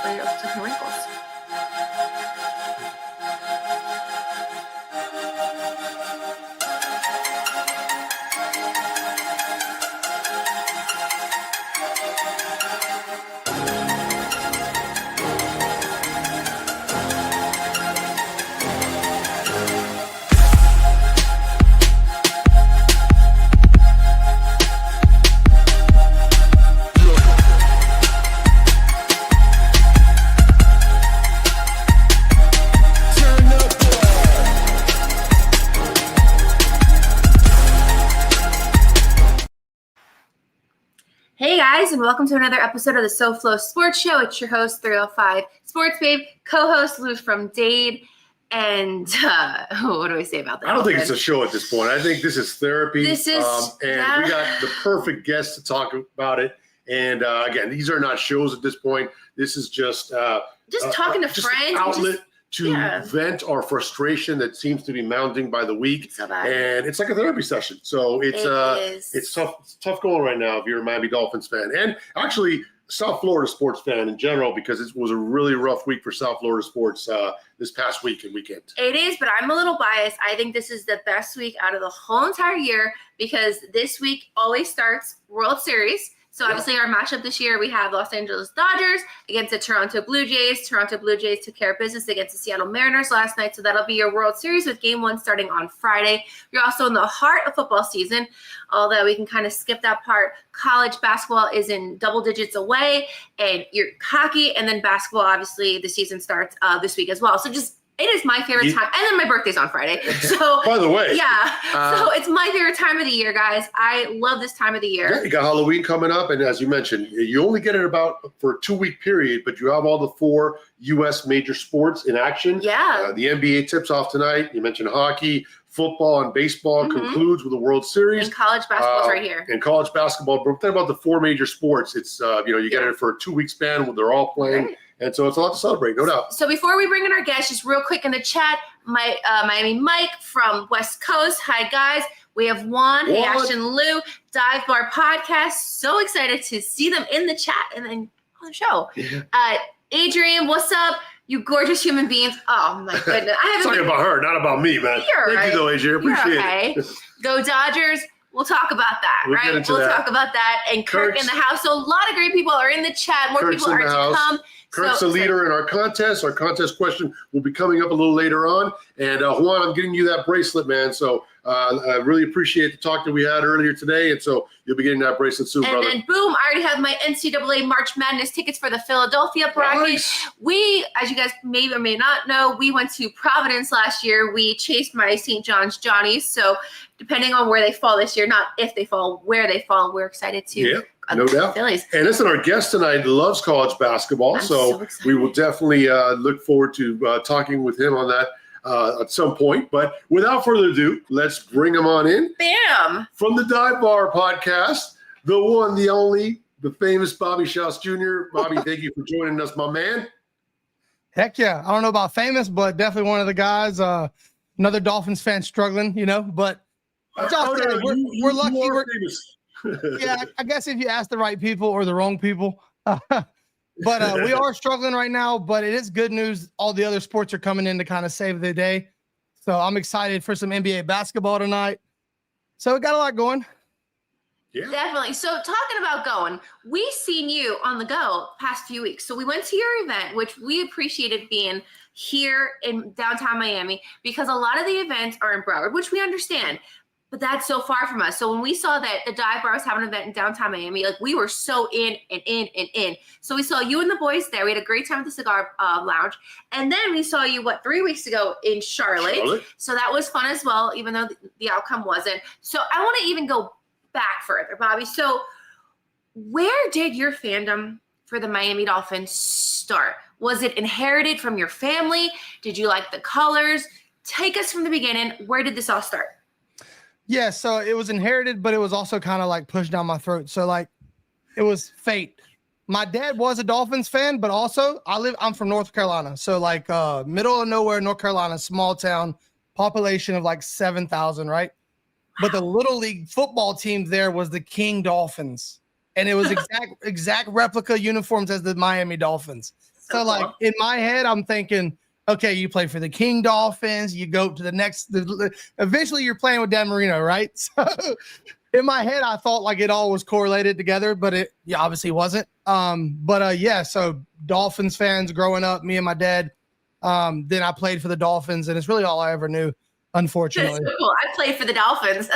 Different wrinkles. Hey guys, and welcome to another episode of the SoFLo Sports Show. It's your host, 305 Sports Babe, co-host Lou from Dade. And what do I say about that? I don't think it's a show at this point. I think this is therapy. This is, we got the perfect guest to talk about it. And again, these are not shows at this point. This is just talking to friends. An outlet to vent our frustration that seems to be mounting by the week. So bad. And it's like a therapy session. So it's tough. It's tough going right now if you're a Miami Dolphins fan, and actually South Florida sports fan in general, because it was a really rough week for South Florida sports this past week and weekend. It is, but I'm a little biased. I think this is the best week out of the whole entire year, because this week always starts World Series. So obviously our matchup this year, we have Los Angeles Dodgers against the Toronto Blue Jays. Toronto Blue Jays took care of business against the Seattle Mariners last night. So that'll be your World Series with Game 1 starting on Friday. You're also in the heart of football season, although we can kind of skip that part. College basketball is in double digits away, and your hockey, and then basketball, obviously the season starts this week as well. So it is my favorite time. And then my birthday's on Friday. So by the way. So it's my favorite time of the year, guys. I love this time of the year. Yeah, you got Halloween coming up. And as you mentioned, you only get it for a 2-week period, but you have all the 4 U.S. major sports in action. Yeah. The NBA tips off tonight. You mentioned hockey, football, and baseball concludes with the World Series. And college basketball's right here. And college basketball. But think about the 4 major sports. It's, you get it for a 2-week span where they're all playing. Right. And so it's a lot to celebrate, no doubt. So before we bring in our guests, just real quick in the chat, Miami Mike from West Coast. Hi, guys. We have Juan. Hey, Ash and Lou. Dive Bar Podcast. So excited to see them in the chat and then on the show. Yeah. Adrian, what's up? You gorgeous human beings. Oh, my goodness. Talking about her, not about me, man. Thank you, though, Adrian. Appreciate it. Go Dodgers. We'll talk about that, right? We'll talk about that. And Kirk in the house. So a lot of great people are in the chat. More people are to come. Kirk's the leader in our contest. Our contest question will be coming up a little later on. And Juan, I'm getting you that bracelet, man. So I really appreciate the talk that we had earlier today. And so you'll be getting that bracelet soon, brother. And boom, I already have my NCAA March Madness tickets for the Philadelphia bracket. Nice. We, as you guys may or may not know, we went to Providence last year. We chased my St. John's Johnnies. So depending on where they fall this year, not if they fall, where they fall, we're excited to. Yeah. No doubt. Phillies. And listen, our guest tonight loves college basketball, so we will definitely look forward to talking with him on that at some point. But without further ado, let's bring him on in. Bam! From the Dive Bar Podcast, the one, the only, the famous Bobby Shouse Jr. Bobby, thank you for joining us, my man. Heck yeah. I don't know about famous, but definitely one of the guys. Another Dolphins fan struggling, but we're lucky. We're famous. Yeah, I guess if you ask the right people or the wrong people. But we are struggling right now, but it is good news. All the other sports are coming in to kind of save the day. So I'm excited for some NBA basketball tonight. So we got a lot going. Yeah. Definitely. So talking about going, we've seen you on the go past few weeks. So we went to your event, which we appreciated being here in downtown Miami, because a lot of the events are in Broward, which we understand. But that's so far from us. So when we saw that the Dive Bar was having an event in downtown Miami, we were so in. So we saw you and the boys there. We had a great time at the cigar lounge. And then we saw you, 3 weeks ago in Charlotte. So that was fun as well, even though the outcome wasn't. So I want to even go back further, Bobby. So where did your fandom for the Miami Dolphins start? Was it inherited from your family? Did you like the colors? Take us from the beginning. Where did this all start? Yeah, so it was inherited, but it was also kind of pushed down my throat. So it was fate. My dad was a Dolphins fan, but also I'm from North Carolina. So middle of nowhere, North Carolina, small town, population of 7,000, right? But the little league football team there was the King Dolphins. And it was exact replica uniforms as the Miami Dolphins. So like in my head, I'm thinking, okay, you play for the King Dolphins, you go to the next, eventually you're playing with Dan Marino, right? So in my head, I thought like it all was correlated together, but it obviously wasn't. Yeah, so Dolphins fans growing up, me and my dad, then I played for the Dolphins, and it's really all I ever knew, unfortunately. So cool. I played for the Dolphins.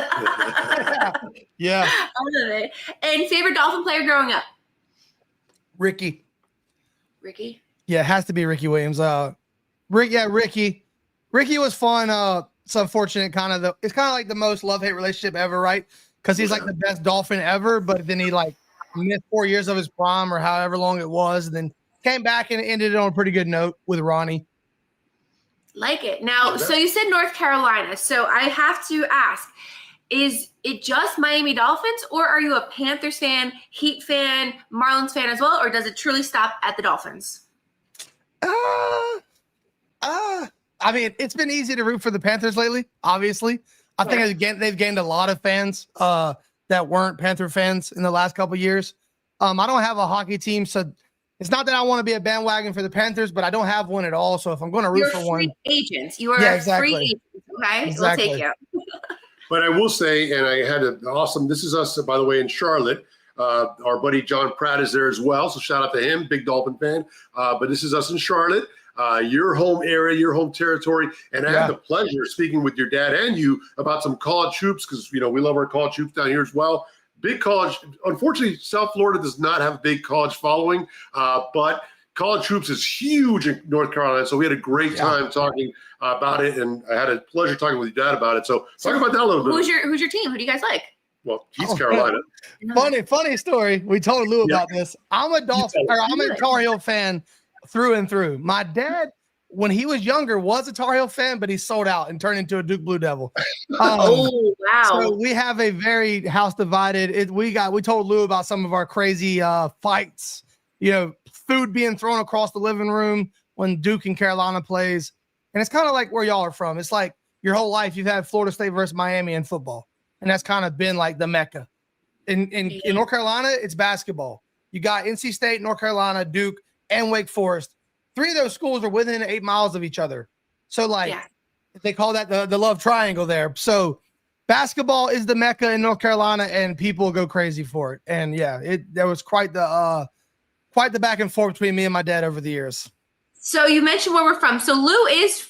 Yeah. I love it. And favorite Dolphin player growing up? Ricky. Yeah, it has to be Ricky Williams. Ricky. Ricky was fun. It's unfortunate, it's kind of like the most love-hate relationship ever, right? Because he's like the best Dolphin ever, but then he like missed 4 years of his prime or however long it was, and then came back and ended it on a pretty good note with Ronnie. Like it. Now, so you said North Carolina. So I have to ask, is it just Miami Dolphins, or are you a Panthers fan, Heat fan, Marlins fan as well, or does it truly stop at the Dolphins? I mean, it's been easy to root for the Panthers lately, obviously. I think they've gained a lot of fans that weren't Panther fans in the last couple of years. I don't have a hockey team, so it's not that I want to be a bandwagon for the Panthers, but I don't have one at all. So if I'm going to root for one, agents, you are free agents. Okay, exactly. We'll take you. But I will say, and I had an awesome. This is us, by the way, in Charlotte. Our buddy John Pratt is there as well, so shout out to him, big Dolphin fan. But this is us in Charlotte. Your home area, your home territory. And I had the pleasure of speaking with your dad and you about some college hoops, because, we love our college hoops down here as well. Big college. Unfortunately, South Florida does not have a big college following, but college hoops is huge in North Carolina. So we had a great time talking about it, and I had a pleasure talking with your dad about it. So talk about that a little bit. Who's your team? Who do you guys like? Well, he's Carolina. Funny story. We told Lou about this. I'm a Tar Heel fan through and through. My dad, when he was younger, was a Tar Heel fan, but he sold out and turned into a Duke Blue Devil. Oh, wow. So we have a very house divided. We told Lou about some of our crazy fights, food being thrown across the living room when Duke and Carolina plays. And it's kind of like where y'all are from. It's like your whole life you've had Florida State versus Miami in football. And that's kind of been like the Mecca. In North Carolina, it's basketball. You got NC State, North Carolina, Duke, and Wake Forest. 3 of those schools are within 8 miles of each other. So they call that the love triangle there. So basketball is the Mecca in North Carolina, and people go crazy for it. And there was quite the back and forth between me and my dad over the years. So you mentioned where we're from. So Lou is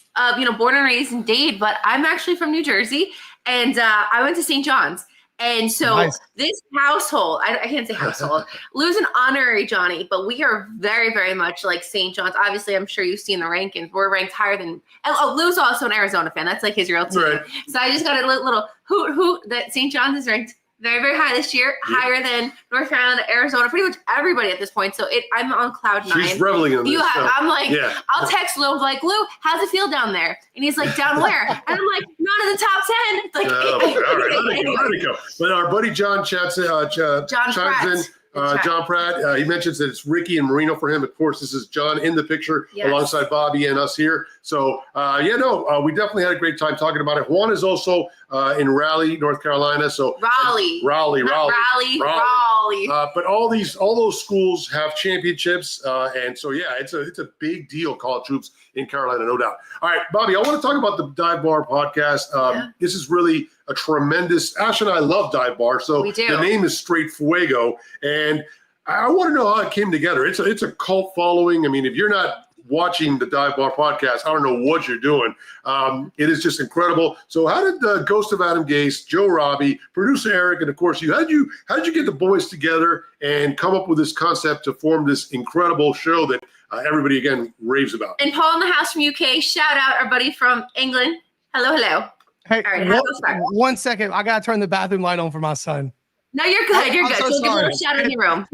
born and raised in Dade, but I'm actually from New Jersey, and I went to St. John's. And so this household, I can't say household, Lou's an honorary Johnny, but we are very, very much like St. John's. Obviously, I'm sure you've seen the rankings. We're ranked higher than Lou's also an Arizona fan. That's like his real team. Right. So I just got a little hoot that St. John's is ranked very, very high this year, higher than North Carolina, Arizona, pretty much everybody at this point. So I'm on cloud 9. She's reveling in this. I'm like, I'll text Lou, like, Lou, how's it feel down there? And he's like, down where? And I'm like, not in the top 10. It's like, all right, let it go. But our buddy John chimes in. John Pratt, he mentions that it's Ricky and Marino for him. Of course, this is John in the picture alongside Bobby and us here. So, we definitely had a great time talking about it. Juan is also in Raleigh, North Carolina. So Raleigh. But all those schools have championships, and so it's a big deal. College hoops in Carolina, no doubt. All right, Bobby, I want to talk about the Dive Bar podcast. This is really a tremendous. Ash and I love Dive Bar, so the name is Straight Fuego, and I want to know how it came together. It's a cult following. I mean, if you're not watching the Dive Bar podcast, I don't know what you're doing. It is just incredible. So how did the Ghost of Adam Gase, Joe Robbie, producer Eric, and of course how did you get the boys together and come up with this concept to form this incredible show that everybody again raves about? And Paul in the house from UK, shout out our buddy from England. Hello. Hey, one second. I got to turn the bathroom light on for my son. No, you're good. You're good. So we'll give a little shout out in your room.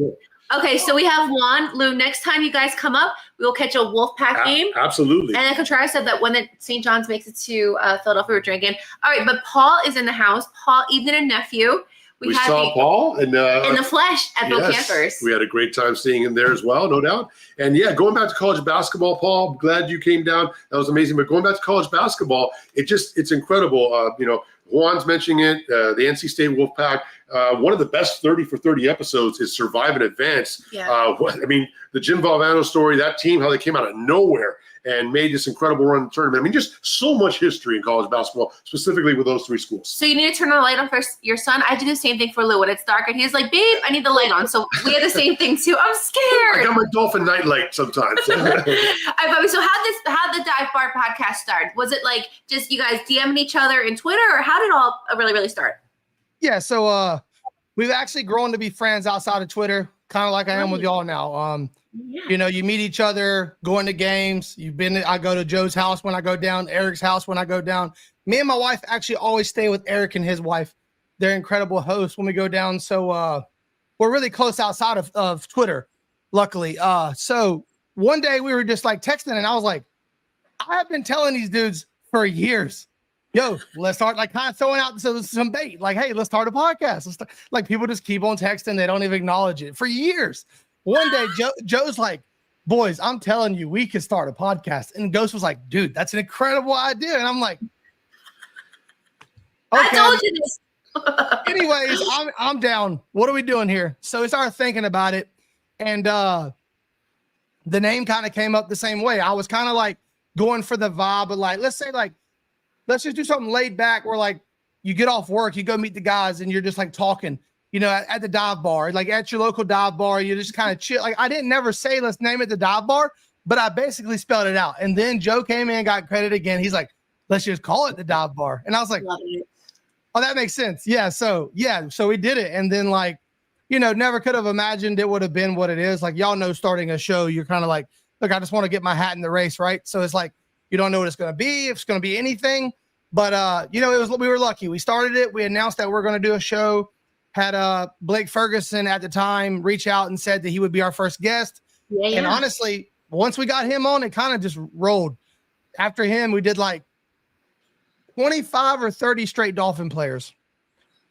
Okay, so we have Juan. Lou, next time you guys come up, we will catch a Wolfpack game. Absolutely. And then Contreras said that when St. John's makes it to Philadelphia, we're drinking. All right, but Paul is in the house. Paul, Evelyn, and nephew. We saw Paul in the flesh at Bill Campers. We had a great time seeing him there as well, no doubt. And going back to college basketball, Paul, I'm glad you came down. That was amazing. But going back to college basketball, it's incredible. Juan's mentioning it, the NC State Wolfpack. one of the best 30 for 30 episodes is Survive and Advance. Yeah. The Jim Valvano story, that team, how they came out of nowhere and made this incredible run in the tournament. I mean, just so much history in college basketball, specifically with those 3 schools. So you need to turn the light on for your son. I do the same thing for Lou when it's dark, and he's like, "Babe, I need the light on." So we had the same thing too. I'm scared. I got my Dolphin night light sometimes. All right, Bobby. So how the Dive Bar podcast start? Was it like just you guys DMing each other in Twitter, or how did it all really start? Yeah, so we've actually grown to be friends outside of Twitter, kind of like I am with y'all now. You know, you meet each other, going to games. I go to Joe's house when I go down, Eric's house when I go down. Me and my wife actually always stay with Eric and his wife. They're incredible hosts when we go down. So we're really close outside of Twitter, luckily. So one day we were just like texting, and I was like, I have been telling these dudes for years, yo, let's start, like, kind of throwing out some bait. Like, hey, let's start a podcast. Like, people just keep on texting. They don't even acknowledge it for years. One day, Joe's like, boys, I'm telling you, we could start a podcast. And Ghost was like, dude, that's an incredible idea. And I'm like, okay. I told you this. Anyways, I'm down. What are we doing here? So we started thinking about it. And the name kind of came up the same way. I was kind of like going for the vibe, but like, let's just do something laid back where, like, you get off work, you go meet the guys, and you're just like talking, you know, at the dive bar, like at your local dive bar, you just kind of chill. Like, I didn't never say, let's name it the dive bar, but I basically spelled it out. And then Joe came in and got credit again. He's like, let's just call it the dive bar. And I was like, oh, that makes sense. Yeah. So we did it. And then, like, you know, never could have imagined it would have been what it is. Like, y'all know, starting a show, you're kind of like, look, I just want to get my hat in the race. Right. So it's like, you don't know what it's going to be, if it's going to be anything. But, you know, we were lucky. We started it. We announced that we're going to do a show. Had Blake Ferguson at the time reach out and said that he would be our first guest. Yeah. And honestly, once we got him on, it kind of just rolled. After him, we did like 25 or 30 straight Dolphin players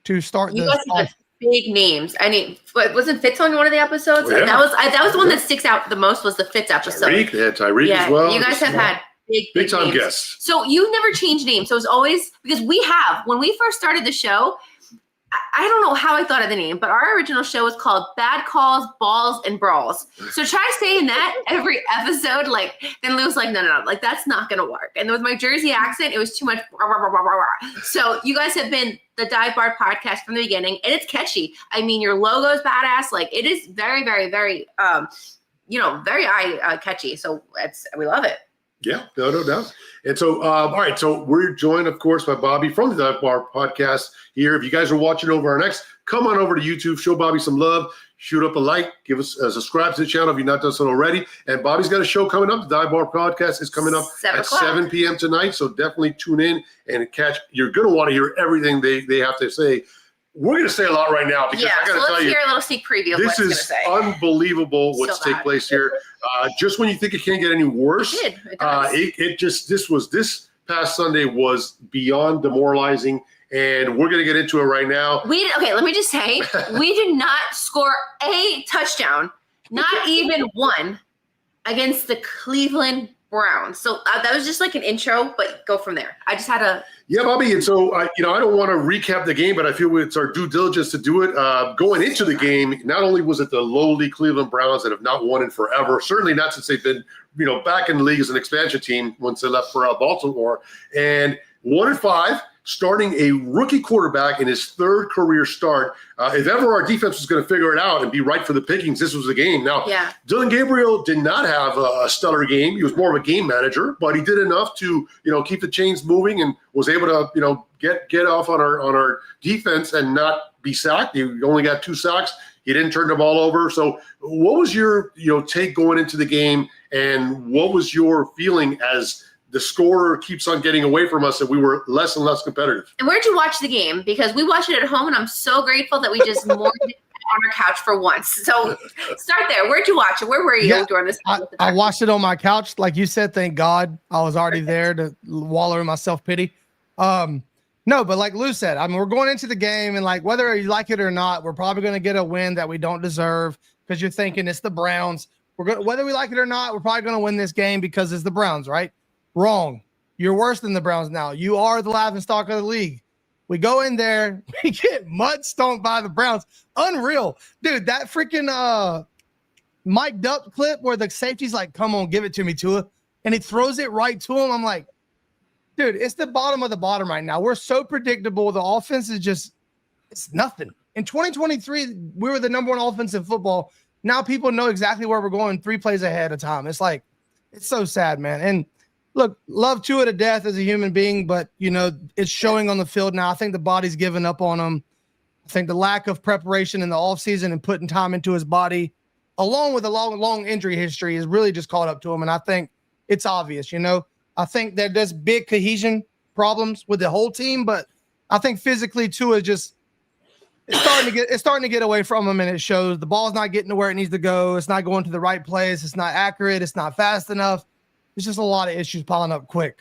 to start. You guys have big names. I mean, wasn't Fitz on one of the episodes? Yeah. That was the one that sticks out the most, was the Fitz episode. Tyreek as well. You guys have had big time names. Guests. So you never changed names. So it's always, because when we first started the show, I don't know how I thought of the name, but our original show was called Bad Calls, Balls, and Brawls. So try saying that every episode. Like, then Lou's like, no, like, that's not going to work. And with my Jersey accent, it was too much. So you guys have been the Dive Bar podcast from the beginning, and it's catchy. I mean, your logo is badass. Like, it is very, very, very, very eye catchy. So we love it. Yeah, no doubt. And so, all right, so we're joined, of course, by Bobby from the Dive Bar podcast here. If you guys are watching over our next, come on over to YouTube, show Bobby some love, shoot up a like, give us a subscribe to the channel if you've not done so already. And Bobby's got a show coming up. The Dive Bar podcast is coming up at 7 p.m. tonight, so definitely tune in and catch. You're going to want to hear everything they have to say. We're going to say a lot right now because I got to tell you. Let's hear a little sneak preview of this is unbelievable what's taking place here. Just when you think it can't get any worse, this past Sunday was beyond demoralizing, and we're going to get into it right now. Let me just say, we did not score a touchdown, not even one, against the Cleveland Browns. So that was just like an intro, but go from there. I just had a. Yeah, Bobby. And so, I don't want to recap the game, but I feel it's our due diligence to do it. Going into the game, not only was it the lowly Cleveland Browns that have not won in forever, certainly not since they've been, back in the league as an expansion team once they left for Baltimore, and 1-5, starting a rookie quarterback in his third career start. If ever our defense was going to figure it out and be right for the pickings, this was the game. Now, Dylan Gabriel did not have a stellar game. He was more of a game manager, but he did enough to, keep the chains moving and was able to, get off on our defense and not be sacked. He only got 2 sacks. He didn't turn the ball over. So what was your, take going into the game, and what was your feeling as the scorer keeps on getting away from us and we were less and less competitive? And where'd you watch the game? Because we watched it at home, and I'm so grateful that we just mourned it on our couch for once. So start there. Where'd you watch it? Where were you during this? I watched it on my couch. Like you said, thank God I was already there to wallow in my self-pity. No, but like Lou said, I mean, we're going into the game, and like, whether you like it or not, we're probably going to get a win that we don't deserve, because you're thinking it's the Browns. Whether we like it or not, we're probably going to win this game because it's the Browns, right? Wrong. You're worse than the Browns now. You are the laughingstock of the league. We go in there, we get mud stomped by the Browns. Unreal. Dude, that freaking mic'd up clip where the safety's like, come on, give it to me, Tua. And he throws it right to him. I'm like, dude, it's the bottom of the bottom right now. We're so predictable. The offense is just, it's nothing. In 2023, we were the number one offense in football. Now people know exactly where we're going 3 plays ahead of time. It's like, it's so sad, man. And look, love Tua to death as a human being, but, you know, it's showing on the field now. I think the body's given up on him. I think the lack of preparation in the offseason and putting time into his body, along with a long injury history, has really just caught up to him. And I think it's obvious, you know. I think that there's big cohesion problems with the whole team, but I think physically Tua just it's starting to get away from him, and it shows. The ball's not getting to where it needs to go. It's not going to the right place. It's not accurate. It's not fast enough. There's just a lot of issues piling up quick.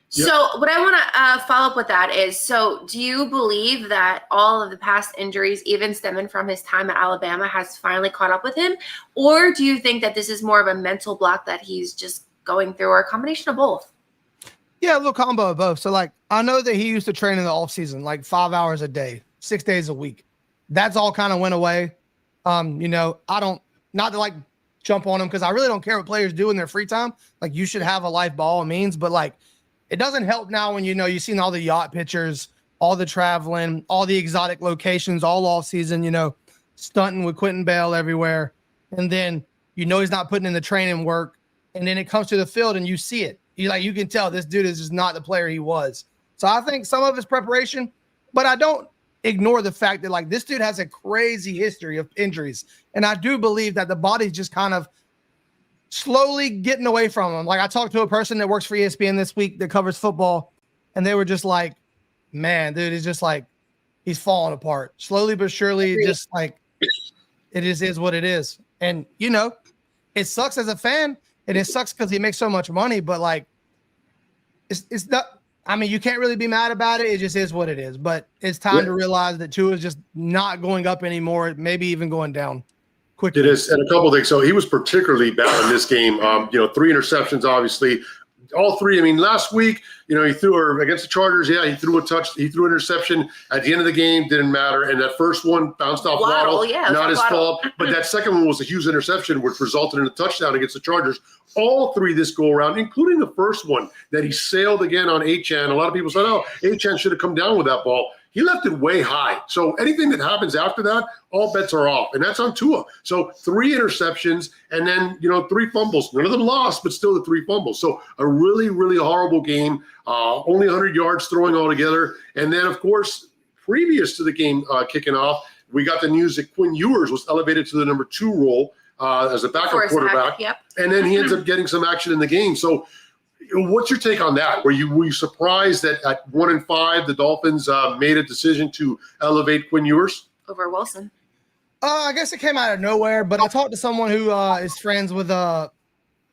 So what I want to follow up with that is, so do you believe that all of the past injuries, even stemming from his time at Alabama, has finally caught up with him? Or do you think that this is more of a mental block that he's just going through, or a combination of both? Yeah, a little combo of both. So, like, I know that he used to train in the offseason, like 5 hours a day, 6 days a week. That's all kind of went away. You know, I don't, not to like jump on him, because I really don't care what players do in their free time. Like, you should have a life by all means, but like, it doesn't help now when, you know, you've seen all the yacht pictures, all the traveling, all the exotic locations, all off season, you know, stunting with Quentin Bell everywhere. And then, you know, he's not putting in the training work. And then it comes to the field and you see it. You can tell this dude is just not the player he was. So I think some of his preparation, but I don't ignore the fact that, like, this dude has a crazy history of injuries. And I do believe that the body's just kind of slowly getting away from him. Like, I talked to a person that works for ESPN this week that covers football, and they were just like, man, dude, it's just like he's falling apart slowly but surely. Just like it is what it is. And, you know, it sucks as a fan, and it sucks because he makes so much money, but like it's not, I mean, you can't really be mad about it. It just is what it is. But it's time to realize that Tua is just not going up anymore, maybe even going down quickly. It is. And a couple of things. So he was particularly bad in this game. 3 interceptions, obviously. All 3. I mean, last week, you know, he threw her against the Chargers. Yeah, he threw an interception at the end of the game. Didn't matter. And that first one bounced off Waddle. Not his fault. But that second one was a huge interception, which resulted in a touchdown against the Chargers. All 3 this go around, including the first one that he sailed again on Achane. A lot of people said, oh, Achane should have come down with that ball. He left it way high. So anything that happens after that, all bets are off. And that's on Tua. So 3 interceptions and then, 3 fumbles. None of them lost, but still the 3 fumbles. So a really, really horrible game. Only 100 yards throwing altogether. And then, of course, previous to the game kicking off, we got the news that Quinn Ewers was elevated to the number 2 role as a backup quarterback. Yep. And then he ends up getting some action in the game. So what's your take on that? Were you surprised that at 1-5 the Dolphins made a decision to elevate Quinn Ewers over Wilson? I guess it came out of nowhere, but I talked to someone who is friends with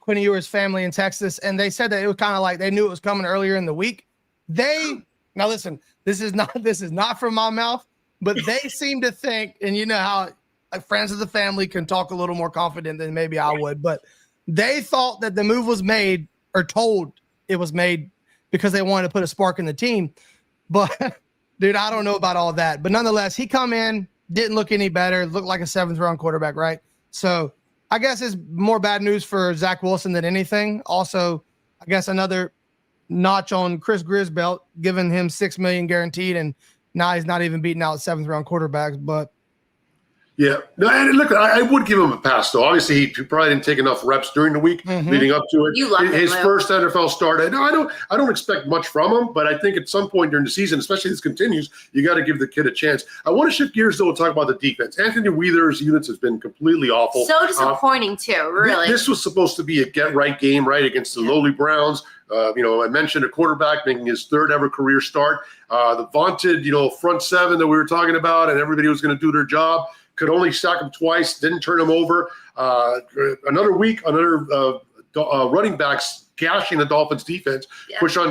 Quinn Ewers' family in Texas, and they said that it was kind of like they knew it was coming earlier in the week. Now listen, this is not from my mouth, but they seem to think, and you know how like friends of the family can talk a little more confident than maybe I would, but they thought that the move was made, or told it was made, because they wanted to put a spark in the team. But dude, I don't know about all that. But nonetheless, he come in, didn't look any better, looked like a 7th round quarterback, right? So I guess it's more bad news for Zach Wilson than anything. Also, I guess another notch on Chris Greer's belt, giving him $6 million guaranteed, and now he's not even beating out 7th round quarterbacks. But yeah, no, and look, I would give him a pass, though. Obviously, he probably didn't take enough reps during the week leading up to it. You love his first NFL start. No, I don't expect much from him, but I think at some point during the season, especially if this continues, you got to give the kid a chance. I want to shift gears, though, and talk about the defense. Anthony Wheeler's units has been completely awful. So disappointing, too, really. This was supposed to be a get-right game, right, against the lowly Browns. I mentioned a quarterback making his 3rd ever career start. The vaunted, front 7 that we were talking about, and everybody was going to do their job. Could only sack him twice, didn't turn him over. Another week, running backs gashing the Dolphins defense. Yeah. Quinshon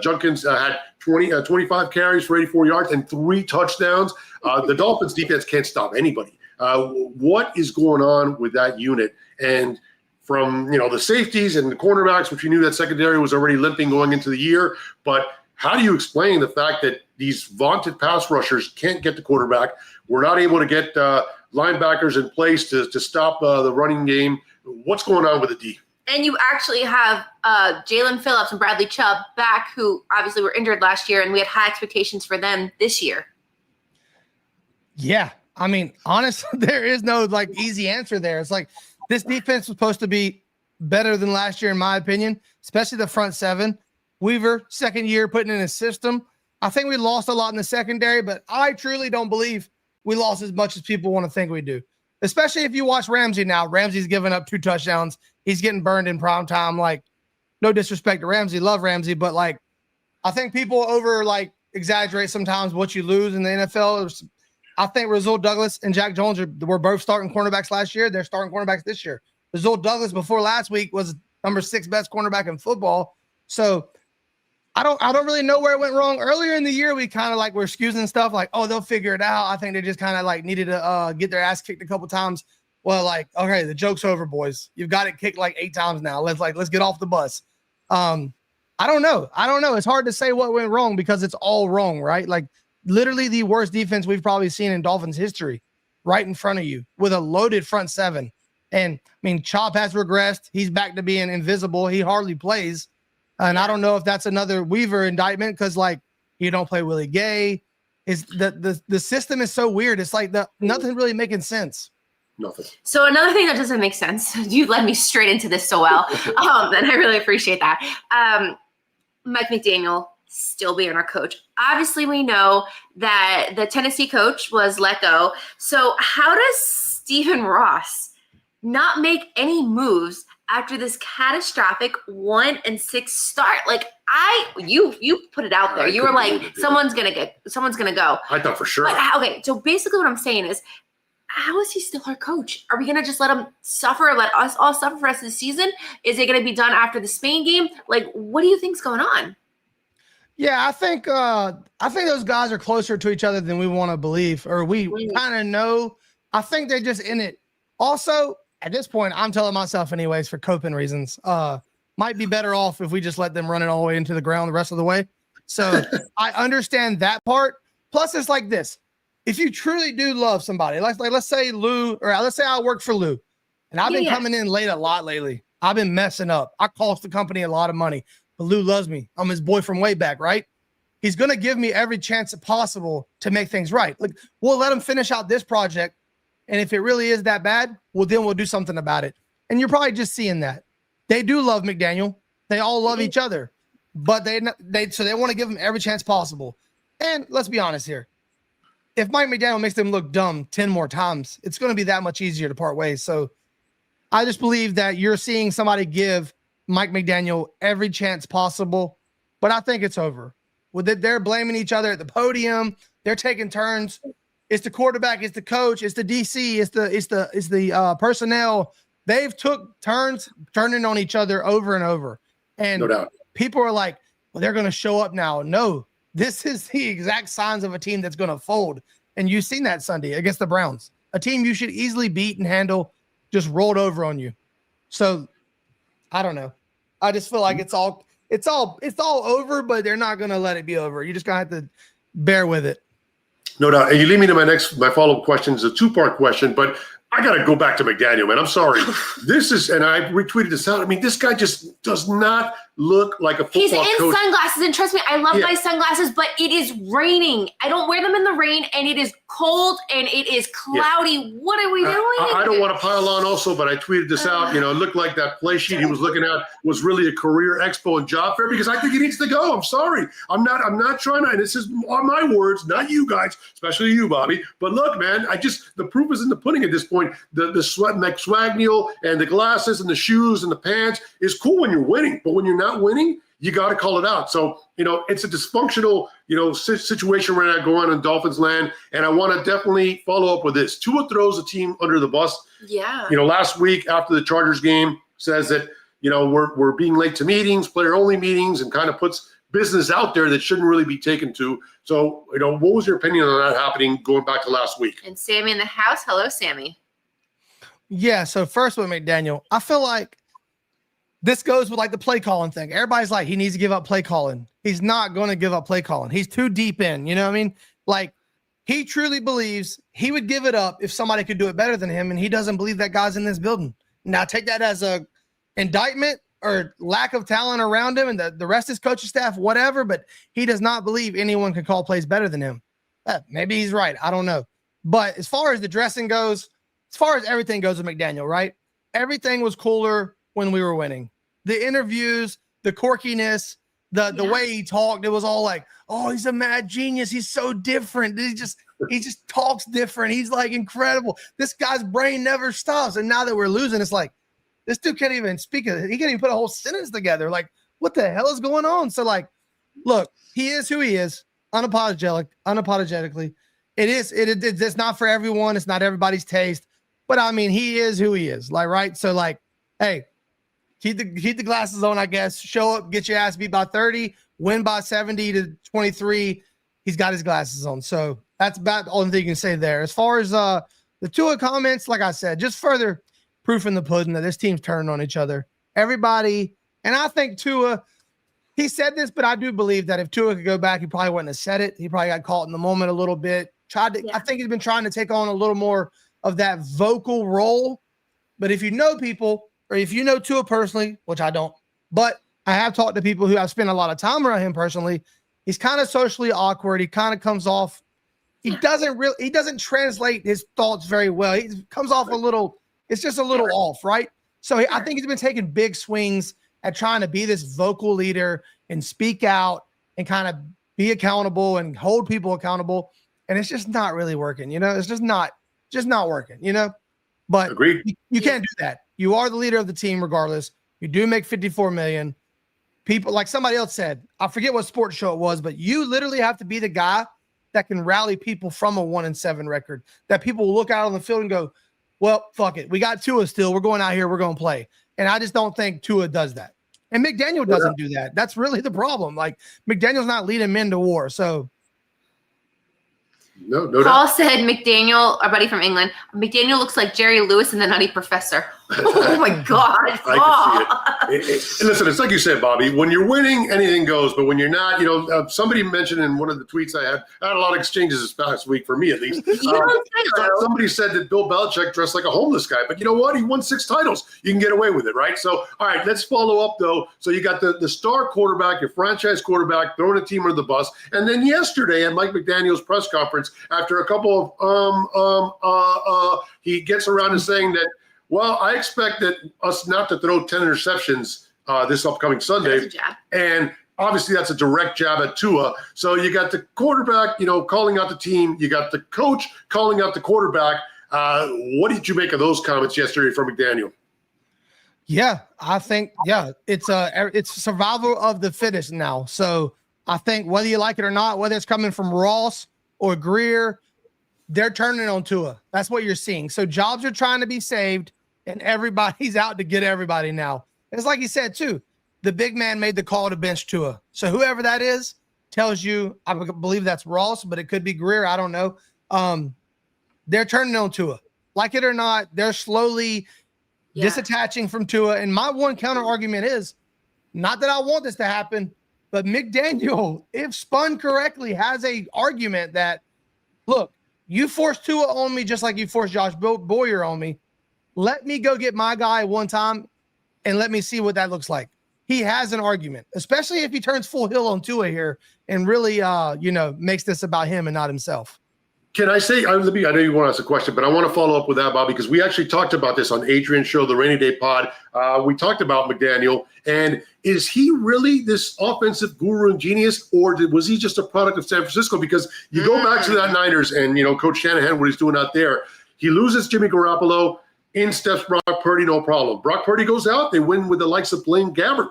Judkins had 25 carries for 84 yards and 3 touchdowns. The Dolphins defense can't stop anybody. What is going on with that unit? And from the safeties and the cornerbacks, which you knew that secondary was already limping going into the year, but How do you explain the fact that these vaunted pass rushers can't get the quarterback? We're not able to get linebackers in place to stop the running game. What's going on with the D? And you actually have Jalen Phillips and Bradley Chubb back, who obviously were injured last year, and we had high expectations for them this year. Yeah. I mean, honestly, there is no easy answer there. It's like this defense was supposed to be better than last year, in my opinion, especially the front seven. Weaver, second year, putting in a system. I think we lost a lot in the secondary, but I truly don't believe we lost as much as people want to think we do. Especially if you watch Ramsey now. Ramsey's giving up 2 touchdowns. He's getting burned in prime time. No disrespect to Ramsey, love Ramsey, but I think people exaggerate sometimes what you lose in the NFL. I think Rasul Douglas and Jack Jones were both starting cornerbacks last year. They're starting cornerbacks this year. Rasul Douglas before last week was number 6 best cornerback in football. So I don't really know where it went wrong. Earlier in the year, we kind of were excusing stuff they'll figure it out. I think they just kind of needed to get their ass kicked a couple times. Well, okay, the joke's over, boys. You've got it kicked 8 times now. Let's get off the bus. I don't know. It's hard to say what went wrong because it's all wrong, right? Literally the worst defense we've probably seen in Dolphins history right in front of you with a loaded front seven. And I mean, Chop has regressed. He's back to being invisible. He hardly plays. And I don't know if that's another Weaver indictment because you don't play Willie Gay. The system is so weird. It's nothing really making sense. Nothing. So another thing that doesn't make sense, you led me straight into this so well, and I really appreciate that. Mike McDaniel still being our coach. Obviously, we know that the Tennessee coach was let go. So how does Stephen Ross not make any moves after this catastrophic 1-6 start? You put it out there. You were someone's gonna go. I thought for sure. But, okay, so basically what I'm saying is, how is he still our coach? Are we going to just let him suffer, let us all suffer for the rest of the season? Is it going to be done after the Spain game? What do you think's going on? Yeah, I think those guys are closer to each other than we want to believe, or we kind of know. I think they're just in it. Also, at this point, I'm telling myself anyways, for coping reasons, might be better off if we just let them run it all the way into the ground the rest of the way. So I understand that part. Plus, it's like this. If you truly do love somebody, let's say Lou, or let's say I work for Lou, and I've been coming in late a lot lately. I've been messing up. I cost the company a lot of money, but Lou loves me. I'm his boy from way back, right? He's going to give me every chance possible to make things right. We'll let him finish out this project, and if it really is that bad, well, then we'll do something about it. And you're probably just seeing that. They do love McDaniel. They all love each other, but they want to give him every chance possible. And let's be honest here. If Mike McDaniel makes them look dumb 10 more times, it's going to be that much easier to part ways. So I just believe that you're seeing somebody give Mike McDaniel every chance possible, but I think it's over. They're blaming each other at the podium. They're taking turns. It's the quarterback. It's the coach. It's the DC. It's the personnel. They've took turns turning on each other over and over. And no doubt. People are like, well, they're going to show up now. No. This is the exact signs of a team that's going to fold. And you've seen that Sunday against the Browns. A team you should easily beat and handle just rolled over on you. So I don't know. I just feel like it's all over, but they're not going to let it be over. You just going to have to bear with it. No doubt. And you lead me to my follow-up question. Is a 2-part question, but I got to go back to McDaniel, man. I'm sorry. And I retweeted this out. I mean, this guy just does not look like a football coach. He's in sunglasses, and trust me, I love my sunglasses, but it is raining. I don't wear them in the rain, and it is cold, and it is cloudy. Yeah. What are we doing? I don't want to pile on also, but I tweeted this out. It looked like that play sheet he was looking at was really a career expo and job fair because I think he needs to go. I'm sorry. I'm not trying to, and this is my words, not you guys, especially you, Bobby. But look, man, the proof is in the pudding at this point. The McSwagneel and the glasses and the shoes and the pants is cool when you're winning, but when you're not winning, you got to call it out. So, it's a dysfunctional, situation right now going on in Dolphins land. And I want to definitely follow up with this. Tua throws the team under the bus. Yeah. Last week after the Chargers game says that, we're being late to meetings, player only meetings, and kind of puts business out there that shouldn't really be taken to. So, what was your opinion on that happening going back to last week? And Sammy in the house. Hello, Sammy. Yeah. So first with McDaniel, I feel like this goes with like the play calling thing. Everybody's like, he needs to give up play calling. He's not going to give up play calling. He's too deep in, you know what I mean? Like, he truly believes he would give it up if somebody could do it better than him, and he doesn't believe that guy's in this building. Now, take that as a indictment or lack of talent around him and the rest of his coaching staff, whatever, but he does not believe anyone can call plays better than him. Maybe he's right. I don't know. But as far as the dressing goes, as far as everything goes with McDaniel, right? Everything was cooler when we were winning. The interviews, the quirkiness, the way he talked, it was all like, oh, he's a mad genius. He's so different. He just talks different. He's like incredible. This guy's brain never stops. And now that we're losing, it's like, this dude can't even speak. He can't even put a whole sentence together. Like, what the hell is going on? So, like, look, he is who he is, unapologetically. It's not for everyone. It's not everybody's taste. But, I mean, he is who he is. Like, right? So, like, hey, keep the glasses on, I guess. Show up, get your ass beat by 30, win by 70-23. He's got his glasses on. So, that's about the only thing you can say there. As far as the Tua comments, like I said, just further proof in the pudding that this team's turning on each other. Everybody, and I think Tua, he said this, but I do believe that if Tua could go back, he probably wouldn't have said it. He probably got caught in the moment a little bit. I think he's been trying to take on a little more of that vocal role. But if you know people, or if you know Tua personally, which I don't, but I have talked to people who have spent a lot of time around him personally, he's kind of socially awkward. He kind of comes off, he doesn't translate his thoughts very well. He comes off a little, it's just a little off, right? So I think he's been taking big swings at trying to be this vocal leader and speak out and kind of be accountable and hold people accountable. And it's just not really working, you know? It's just not working, you know? But agreed. You can't do that. You are the leader of the team regardless. You do make $54 million. People, like somebody else said, I forget what sports show it was, but you literally have to be the guy that can rally people from a 1-7 record, that people will look out on the field and go, well, fuck it. We got Tua still. We're going out here. We're going to play. And I just don't think Tua does that. And McDaniel doesn't do that. That's really the problem. Like, McDaniel's not leading men to war. So, no Paul doubt. said McDaniel, our buddy from England, McDaniel looks like Jerry Lewis and the Nutty Professor. Oh my God. I can see it. Listen, it's like you said, Bobby, when you're winning, anything goes. But when you're not, you know, somebody mentioned in one of the tweets I had a lot of exchanges this past week, for me at least. Somebody said that Bill Belichick dressed like a homeless guy. But you know what? He won 6 titles. You can get away with it, right? So, all right, let's follow up, though. So you got the star quarterback, your franchise quarterback, throwing a team under the bus. And then yesterday at Mike McDaniel's press conference, after a couple of he gets around to saying that, well, I expect that us not to throw 10 interceptions this upcoming Sunday. And obviously that's a direct jab at Tua. So you got the quarterback, you know, calling out the team. You got the coach calling out the quarterback. What did you make of those comments yesterday from McDaniel? Yeah, I think, it's survival of the fittest now. So I think whether you like it or not, whether it's coming from Ross or Greer, they're turning on Tua. That's what you're seeing. So jobs are trying to be saved, and everybody's out to get everybody now. And it's like he said, too, the big man made the call to bench Tua. So whoever that is tells you, I believe that's Ross, but it could be Greer. I don't know. They're turning on Tua. Like it or not, they're slowly disattaching from Tua. And my one counter argument is, not that I want this to happen, but McDaniel, if spun correctly, has a argument that, look, you forced Tua on me just like you forced Josh Boyer on me. Let me go get my guy one time and let me see what that looks like. He has an argument, especially if he turns full heel on Tua here and really, makes this about him and not himself. Can I say, I know you want to ask a question, but I want to follow up with that, Bobby, because we actually talked about this on Adrian's show, the Rainy Day Pod. We talked about McDaniel, and is he really this offensive guru and genius, or was he just a product of San Francisco? Because you go back to that Niners and, you know, Coach Shanahan, what he's doing out there, he loses Jimmy Garoppolo, in steps Brock Purdy, no problem. Brock Purdy goes out, they win with the likes of Blaine Gabbert.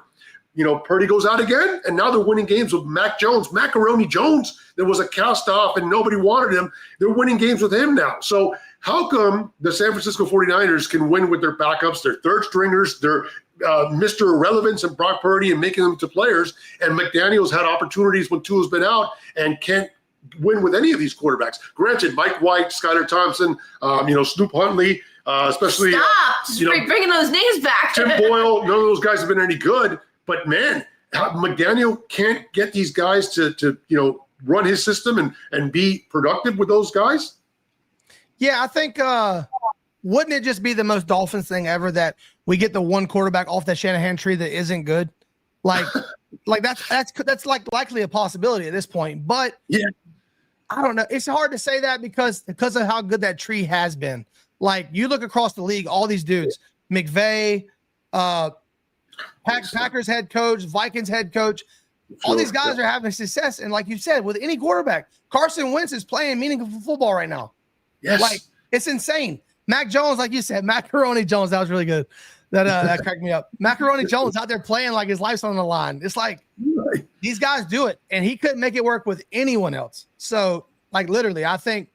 You know, Purdy goes out again, and now they're winning games with Mac Jones. Macaroni Jones, there was a cast off and nobody wanted him. They're winning games with him now. So how come the San Francisco 49ers can win with their backups, their third stringers, their Mr. Irrelevance and Brock Purdy and making them to players, and McDaniel's had opportunities when Tua's been out and can't win with any of these quarterbacks. Granted, Mike White, Skylar Thompson, Snoop Huntley, especially bringing those names back. Tim Boyle. None of those guys have been any good. But man, McDaniel can't get these guys to run his system and be productive with those guys. Yeah, I think wouldn't it just be the most Dolphins thing ever that we get the one quarterback off that Shanahan tree that isn't good? Like that's like likely a possibility at this point. But yeah, I don't know. It's hard to say that because of how good that tree has been. Like you look across the league, all these dudes, McVay, Packers head coach, Vikings head coach, all these guys are having success. And like you said, with any quarterback, Carson Wentz is playing meaningful football right now. Yes. Like it's insane. Mac Jones, like you said, Macaroni Jones, that was really good. That cracked me up. Macaroni Jones out there playing like his life's on the line. It's like these guys do it, and he couldn't make it work with anyone else. So, like literally, I think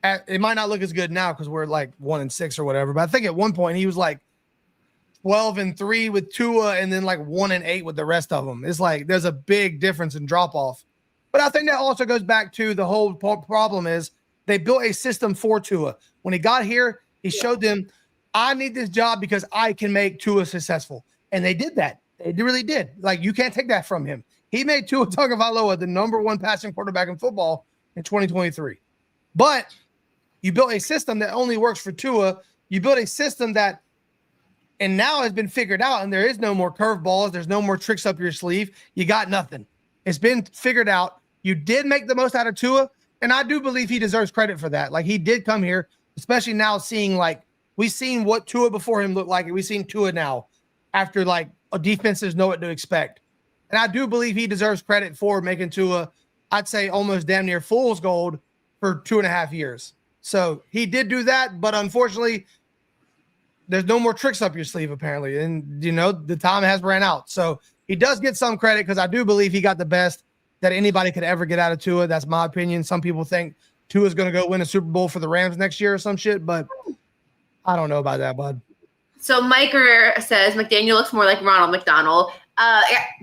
it might not look as good now because we're like 1-6 or whatever. But I think at one point he was like 12-3 with Tua, and then like 1-8 with the rest of them. It's like there's a big difference in drop off. But I think that also goes back to the whole problem is they built a system for Tua. When he got here, he showed them, I need this job because I can make Tua successful. And they did that. They really did. Like, you can't take that from him. He made Tua Tagovailoa the number one passing quarterback in football in 2023. But you built a system that only works for Tua. You built a system that, and now has been figured out, and there is no more curveballs. There's no more tricks up your sleeve. You got nothing. It's been figured out. You did make the most out of Tua, and I do believe he deserves credit for that. Like, he did come here, especially now seeing, like, we've seen what Tua before him looked like, and we've seen Tua now after, like, defenses know what to expect. And I do believe he deserves credit for making Tua, I'd say, almost damn near fool's gold for 2.5 years. So he did do that, but unfortunately, there's no more tricks up your sleeve, apparently. And, the time has ran out. So he does get some credit because I do believe he got the best that anybody could ever get out of Tua. That's my opinion. Some people think Tua's going to go win a Super Bowl for the Rams next year or some shit, but I don't know about that, bud. So Mike Guerrero says McDaniel looks more like Ronald McDonald.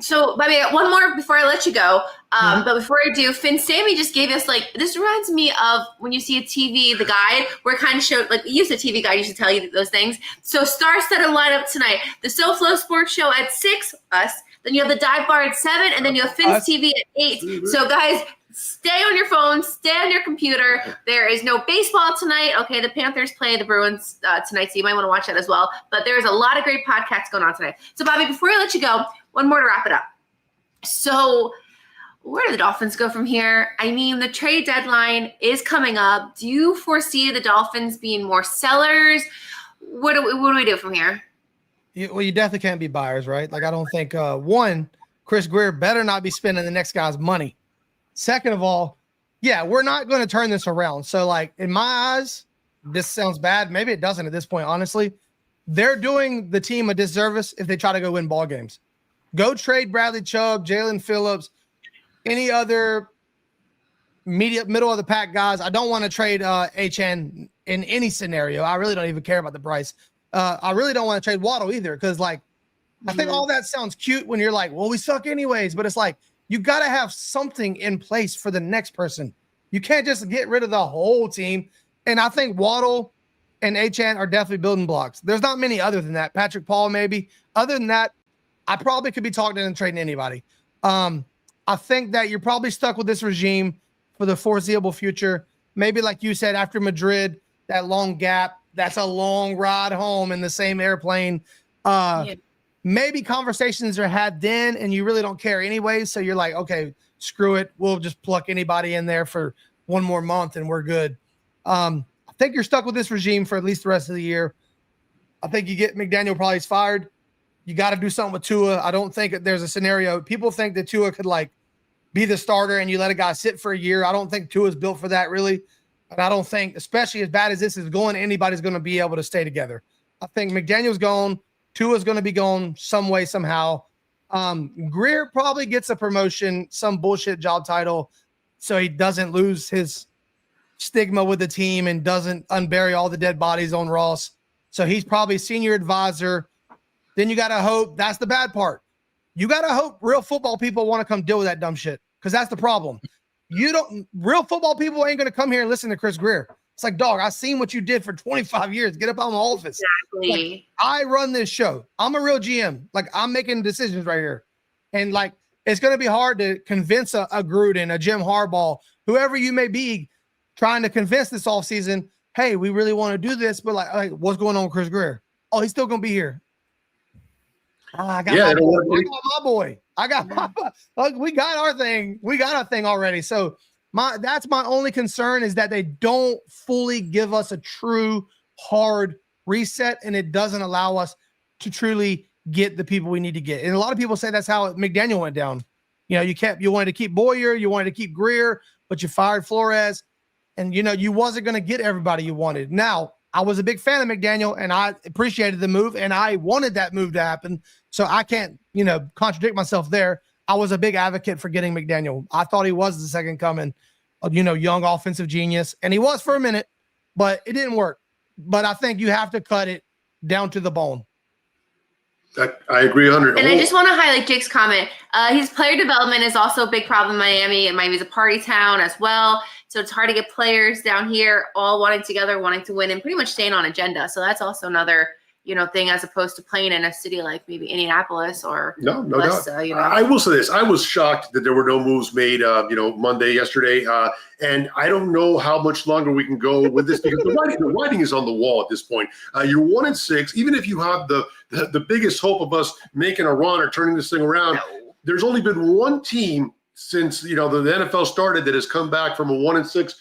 So, Bobby, I got one more before I let you go. But before I do, Finsvasion just gave us, this reminds me of when you see a TV, the guide, where it kind of showed, you used a TV guide, used to tell you those things. So star-studded lineup tonight. The SoFLo Sports Show at 6, us. Then you have the Dive Bar at 7, and then you have Fins TV at 8. So, guys, stay on your phone, stay on your computer. There is no baseball tonight. Okay, the Panthers play the Bruins tonight, so you might want to watch that as well. But there's a lot of great podcasts going on tonight. So, Bobby, before I let you go, one more to wrap it up. So, where do the Dolphins go from here? I mean, the trade deadline is coming up. Do you foresee the Dolphins being more sellers? What do we do from here? Well, you definitely can't be buyers, right? Like, I don't think, one, Chris Greer better not be spending the next guy's money. Second of all, yeah, we're not going to turn this around. So, in my eyes, this sounds bad. Maybe it doesn't at this point, honestly. They're doing the team a disservice if they try to go win ball games. Go trade Bradley Chubb, Jalen Phillips, any other middle of the pack guys. I don't want to trade HN in any scenario. I really don't even care about the price. I really don't want to trade Waddle either because, I think all that sounds cute when you're like, well, we suck anyways. But it's like, you got to have something in place for the next person. You can't just get rid of the whole team. And I think Waddle and HN are definitely building blocks. There's not many other than that. Patrick Paul, maybe. Other than that, I probably could be talking and trading anybody. I think that you're probably stuck with this regime for the foreseeable future. Maybe like you said, after Madrid, that long gap, that's a long ride home in the same airplane. Maybe conversations are had then and you really don't care anyway. So you're like, okay, screw it. We'll just pluck anybody in there for one more month and we're good. I think you're stuck with this regime for at least the rest of the year. I think you get McDaniel probably is fired. You got to do something with Tua. I don't think that there's a scenario. People think that Tua could be the starter and you let a guy sit for a year. I don't think Tua's built for that really. And I don't think, especially as bad as this is going, anybody's going to be able to stay together. I think McDaniel's gone. Tua's going to be gone some way, somehow. Greer probably gets a promotion, some bullshit job title, so he doesn't lose his stigma with the team and doesn't unbury all the dead bodies on Ross. So he's probably senior advisor. Then you got to hope. That's the bad part. You got to hope real football people want to come deal with that dumb shit because that's the problem. real football people ain't going to come here and listen to Chris Grier. It's like, dog, I've seen what you did for 25 years. Get up out of my office. Exactly. Like, I run this show. I'm a real GM. Like, I'm making decisions right here. And like, it's going to be hard to convince a Gruden, a Jim Harbaugh, whoever you may be trying to convince this offseason, hey, we really want to do this, but like what's going on with Chris Grier? Oh, he's still going to be here. I got my boy. We got our thing. We got our thing already. So that's my only concern is that they don't fully give us a true hard reset, and it doesn't allow us to truly get the people we need to get. And a lot of people say that's how McDaniel went down. You know, you wanted to keep Boyer, you wanted to keep Grier, but you fired Flores, and you wasn't going to get everybody you wanted. Now, I was a big fan of McDaniel, and I appreciated the move, and I wanted that move to happen. So I can't, contradict myself there. I was a big advocate for getting McDaniel. I thought he was the second coming of, young offensive genius, and he was for a minute, but it didn't work. But I think you have to cut it down to the bone. I agree 100. And I just want to highlight Jake's comment. His player development is also a big problem in Miami, and Miami's a party town as well. So it's hard to get players down here all wanting together, wanting to win, and pretty much staying on agenda. So that's also another, thing as opposed to playing in a city like maybe Indianapolis or no doubt. I will say this: I was shocked that there were no moves made, Monday, yesterday, and I don't know how much longer we can go with this because the writing is on the wall at this point. You're 1-6, even if you have the biggest hope of us making a run or turning this thing around. No. There's only been one team since the NFL started that has come back from a 1-6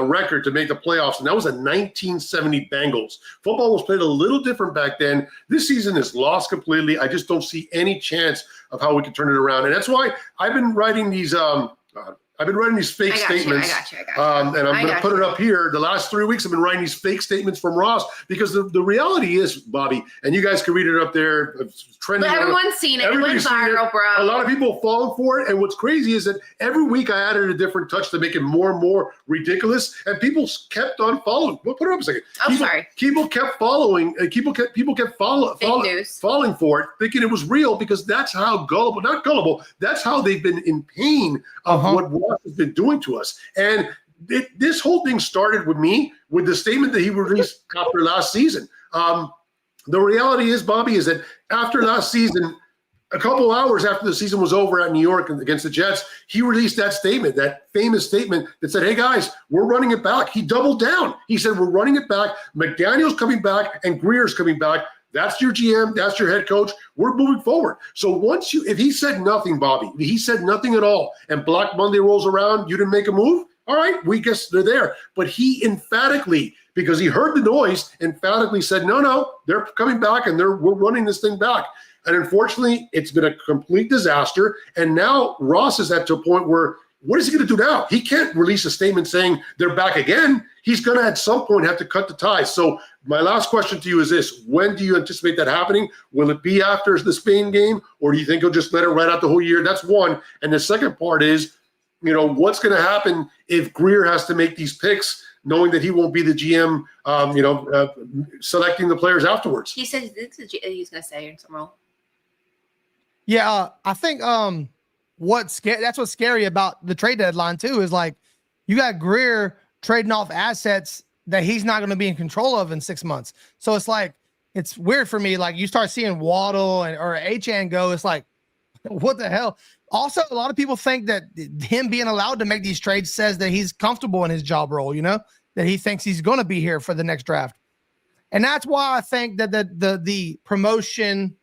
record to make the playoffs, and that was the 1970 Bengals. Football was played a little different back then. This season is lost completely. I just don't see any chance of how we can turn it around, and that's why I've been writing these fake statements. And I'm going to put it up here. The last 3 weeks, I've been writing these fake statements from Ross because the reality is, Bobby, and you guys can read it up there. It's trending. But everyone's seen it. It went viral, bro. A lot of people have fallen for it. And what's crazy is that every week I added a different touch to make it more and more ridiculous. And people kept on following. We'll put it up a second. People kept following. People kept falling for it, thinking it was real because that's how not gullible. That's how they've been in pain of what Ross has been doing to us. And this whole thing started with me with the statement that he released after last season. The reality is, Bobby, is that after last season, a couple hours after the season was over at New York against the Jets, he released that statement, that famous statement that said, hey, guys, we're running it back. He doubled down. He said, we're running it back. McDaniel's coming back and Grier's coming back. That's your GM. That's your head coach. We're moving forward. So if he said nothing, Bobby, if he said nothing at all, and Black Monday rolls around, you didn't make a move, all right, we guess they're there. But he emphatically, because he heard the noise, emphatically said, no, they're coming back and we're running this thing back. And unfortunately, it's been a complete disaster. And now Ross is at to a point where, what is he going to do now? He can't release a statement saying they're back again. He's going to at some point have to cut the ties. So my last question to you is this: when do you anticipate that happening? Will it be after the Spain game, or do you think he'll just let it ride out the whole year? That's one. And the second part is, what's going to happen if Grier has to make these picks, knowing that he won't be the GM, selecting the players afterwards? He said he's going to say in some role. Yeah, I think that's what's scary about the trade deadline too, is like you got Grier trading off assets that he's not going to be in control of in 6 months. So it's like, it's weird for me. Like you start seeing Waddle or Achane go, it's like, what the hell? Also, a lot of people think that him being allowed to make these trades says that he's comfortable in his job role, that he thinks he's going to be here for the next draft. And that's why I think that the promotion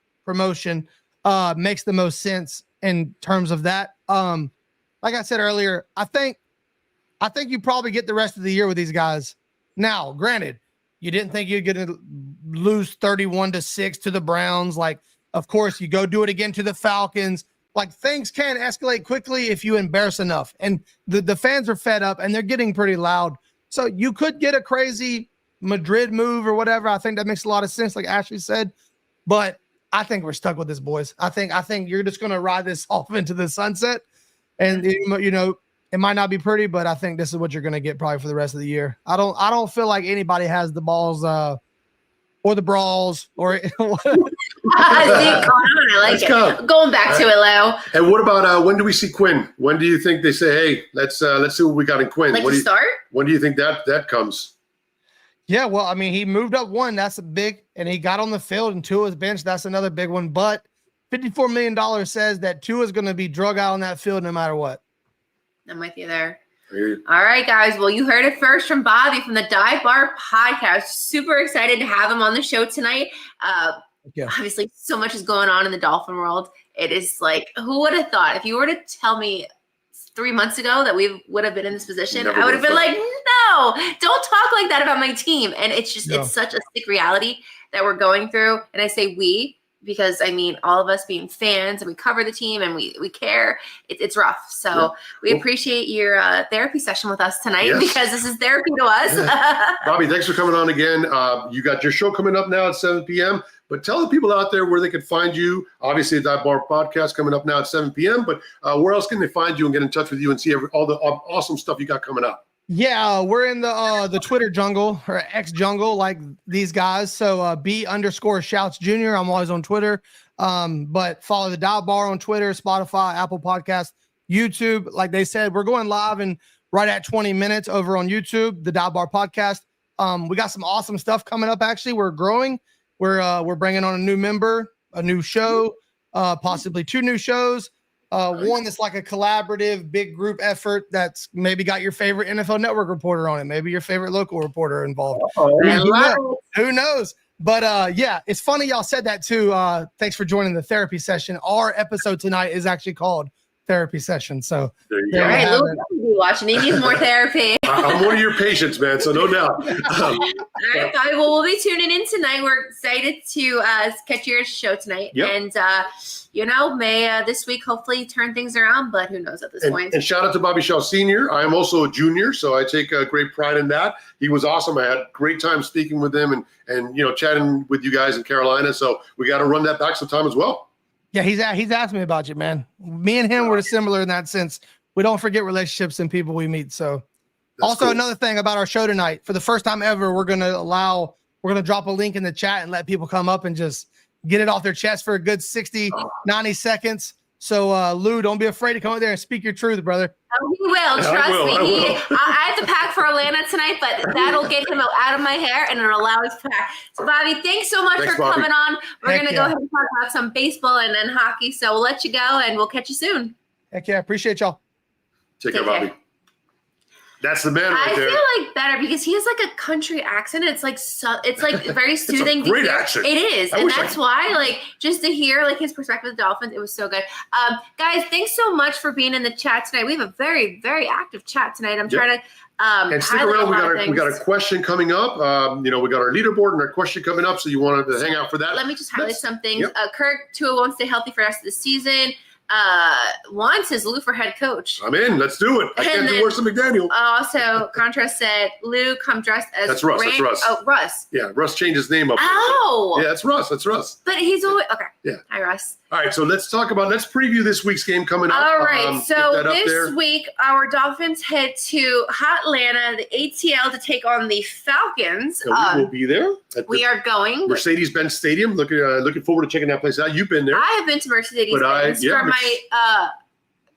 makes the most sense in terms of that. Like I said earlier, I think you probably get the rest of the year with these guys. Now, granted, you didn't think you're going to lose 31-6 to the Browns. Like, of course, you go do it again to the Falcons. Like, things can escalate quickly if you embarrass enough. And the fans are fed up, and they're getting pretty loud. So you could get a crazy Madrid move or whatever. I think that makes a lot of sense, like Ashley said. But I think we're stuck with this, boys. I think you're just going to ride this off into the sunset. And, it might not be pretty, but I think this is what you're going to get probably for the rest of the year. I don't feel like anybody has the balls or the brawls or I like it. Going back to it, Leo. And what about when do we see Quinn? When do you think they say, hey, let's see what we got in Quinn? Like to start? When do you think that comes? Yeah, well, I mean, he moved up one. That's a big, and he got on the field and Tua's bench. That's another big one. But $54 million says that Tua's going to be drug out on that field no matter what. I'm with you there. All right, guys. Well, you heard it first from Bobby from the Dive Bar podcast. Super excited to have him on the show tonight. Obviously, so much is going on in the Dolphin world. It is like, who would have thought? If you were to tell me 3 months ago that we would have been in this position, I would have been like, no, don't talk like that about my team. And it's just, it's such a sick reality that we're going through. And I say we, because I mean, all of us being fans and we cover the team and we care. It's rough. So we appreciate your therapy session with us tonight because this is therapy to us. Bobby, thanks for coming on again. You got your show coming up now at 7 p.m. But tell the people out there where they can find you. Obviously, the Dive Bar podcast coming up now at 7 p.m. But where else can they find you and get in touch with you and see all the awesome stuff you got coming up? Yeah, we're in the Twitter jungle or X jungle like these guys. So B_Shouts Jr. I'm always on Twitter. But follow the Dive Bar on Twitter, Spotify, Apple Podcasts, YouTube. Like they said, we're going live in right at 20 minutes over on YouTube, the Dive Bar podcast. We got some awesome stuff coming up. Actually, we're growing. We're bringing on a new member, a new show, possibly 2 new shows. One that's like a collaborative big group effort that's maybe got your favorite NFL Network reporter on it, maybe your favorite local reporter involved. Who knows? But yeah, it's funny y'all said that too. Thanks for joining the therapy session. Our episode tonight is actually called Therapy Session. So all right, Luke, watching. He needs more therapy. I'm one of your patients, man. So no doubt. All right, Bobby. Well, we'll be tuning in tonight. We're excited to catch your show tonight, and may this week hopefully turn things around. But who knows at this point? And shout out to Bobby Shouse Sr. I am also a junior, so I take great pride in that. He was awesome. I had a great time speaking with him and chatting with you guys in Carolina. So we got to run that back sometime as well. Yeah, he's asked me about you, man. Me and him were similar in that sense. We don't forget relationships and people we meet. So that's also cool. Another thing about our show tonight, for the first time ever, we're going to drop a link in the chat and let people come up and just get it off their chest for a good 60, 90 seconds. So Lou, don't be afraid to come out there and speak your truth, brother. Oh, he will. Trust me. I have to pack for Atlanta tonight, but that'll get him out of my hair and it'll allow us to pack. So, Bobby, thanks so much for coming on. We're going to go ahead and talk about some baseball and then hockey. So we'll let you go and we'll catch you soon. Heck yeah. Appreciate y'all. Take care, Bobby. That's the man right there. I feel like better because he has like a country accent. It's like very soothing. It's a great accent. It is, and that's why like just to hear like his perspective of the Dolphins, it was so good. Guys, thanks so much for being in the chat tonight. We have a very, very active chat tonight. I'm trying to and stick around. We got a question coming up. We got our leaderboard and our question coming up. So you wanted to hang out for that. Let me just highlight some things. Kirk Tua won't stay healthy for the rest of the season. Wants his Lou for head coach. I'm in. Let's do it. I can't do worse than McDaniel. Also, Contra said Lou come dressed as that's Russ. That's Russ. Oh, Russ. Yeah, Russ changed his name up. Oh. Yeah, that's Russ. That's Russ. But he's always okay. Yeah. Hi, Russ. All right, so let's preview this week's game coming up. All right, so this week our Dolphins head to Atlanta, the ATL, to take on the Falcons. So we will be there. We are going Mercedes-Benz Stadium. Looking forward to checking that place out. You've been there. I have been to Mercedes-Benz for my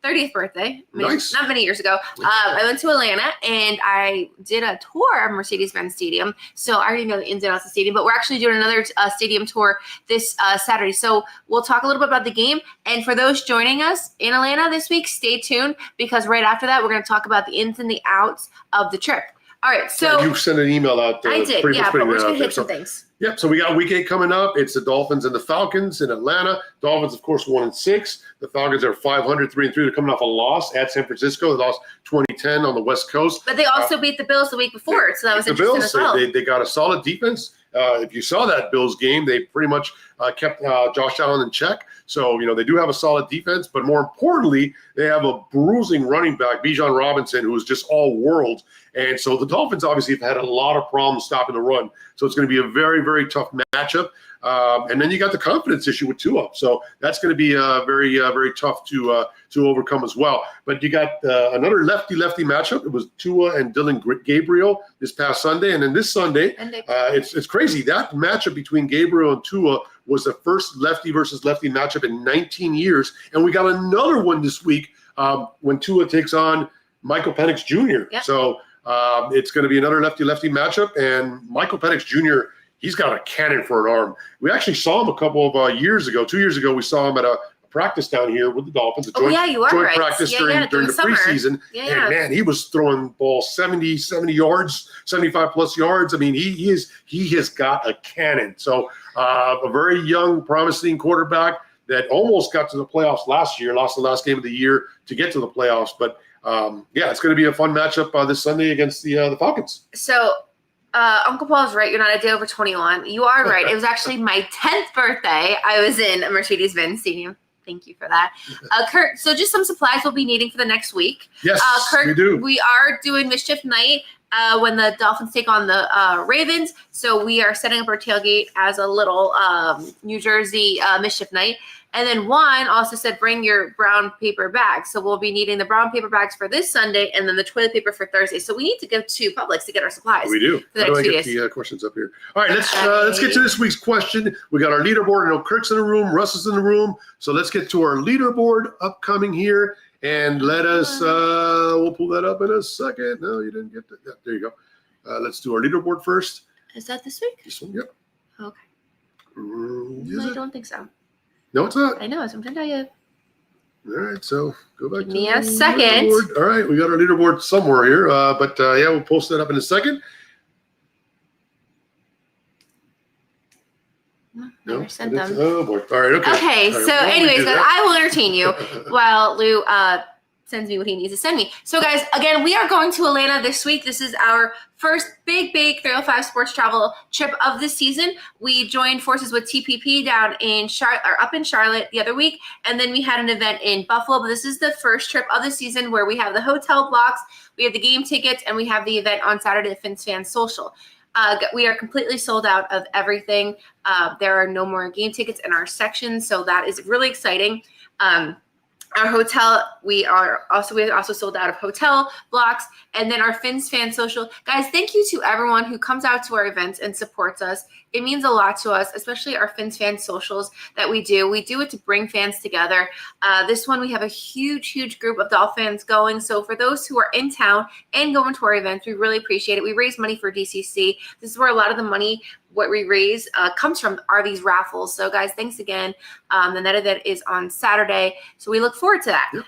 30th birthday. Nice. Not many years ago. I went to Atlanta and I did a tour of Mercedes-Benz Stadium. So I already know the ins and outs of the stadium, but we're actually doing another stadium tour this Saturday. So we'll talk a little bit about the game. And for those joining us in Atlanta this week, stay tuned because right after that, we're going to talk about the ins and the outs of the trip. All right. So you sent an email out. I did. Yeah, but we're just going to hit some things. Yep. So we got week 8 coming up. It's the Dolphins and the Falcons in Atlanta. Dolphins, of course, 1-6. The Falcons are 500, 3-3. They're coming off a loss at San Francisco. They lost 2010 on the West Coast. But they also beat the Bills the week before, so that was interesting as well. They got a solid defense. If you saw that Bills game, they pretty much kept Josh Allen in check. So, they do have a solid defense. But more importantly, they have a bruising running back, Bijan Robinson, who is just all world. And so the Dolphins obviously have had a lot of problems stopping the run. So it's going to be a very, very tough matchup. And then you got the confidence issue with Tua. So that's going to be very, very tough to overcome as well. But you got another lefty-lefty matchup. It was Tua and Dylan Gabriel this past Sunday. And then this Sunday, it's crazy. That matchup between Gabriel and Tua was the first lefty versus lefty matchup in 19 years. And we got another one this week when Tua takes on Michael Penix Jr. Yep. So it's going to be another lefty-lefty matchup. And Michael Penix Jr., he's got a cannon for an arm. We actually saw him a couple of years ago. 2 years ago, we saw him at a practice down here with the Dolphins. A joint right. practice during the preseason. And man, he was throwing balls 70 yards, 75+ yards. I mean, he has got a cannon. So a very young, promising quarterback that almost got to the playoffs last year, lost the last game of the year to get to the playoffs. But it's going to be a fun matchup this Sunday against the Falcons. So Uncle Paul's right. You're not a day over 21. You are right. It was actually my 10th birthday. I was in a Mercedes-Benz Stadium. Thank you for that. Kurt, so just some supplies we'll be needing for the next week. Yes, Kurt, we do. We are doing Mischief Night when the Dolphins take on the Ravens. So we are setting up our tailgate as a little New Jersey Mischief Night. And then Juan also said, bring your brown paper bags. So we'll be needing the brown paper bags for this Sunday and then the toilet paper for Thursday. So we need to go to Publix to get our supplies. We do. How do I get the questions up here? All right, let's get to this week's question. We got our leaderboard. I know Kirk's in the room, Russ is in the room. So let's get to our leaderboard upcoming here. And let us, we'll pull that up in a second. No, you didn't get that. Yeah, there you go. Let's do our leaderboard first. Is that this week? This one, yep. Okay. I don't think so. No, it's not. I know. I'm going to tell you. All right, so go back to me a second. Leaderboard. All right, we got our leaderboard somewhere here, but we'll post that up in a second. Never sent them. Oh boy! All right, okay. Okay, so anyways, guys, I will entertain you while Lou sends me what he needs to send me. So guys, again, we are going to Atlanta this week. This is our first big 305 sports travel trip of the season. We joined forces with TPP down in up in Charlotte the other week, and then we had an event in Buffalo. But this is the first trip of the season where we have the hotel blocks, we have the game tickets, and we have the event on Saturday, the Finsvasion Social. We are completely sold out of everything. There are no more game tickets in our section, so that is really exciting. Our hotel, we also sold out of hotel blocks, and then our Finsvasion Social. Guys, thank you to everyone who comes out to our events and supports us. It means a lot to us, especially our Finsvasion Socials that we do. We do it to bring fans together. This one, we have a huge group of Dolphins going. So for those who are in town and going to our events, we really appreciate it. We raise money for DCC. This is where a lot of the money, what we raise comes from, are these raffles. So guys, thanks again. The net event is on Saturday. So we look forward to that. Yep.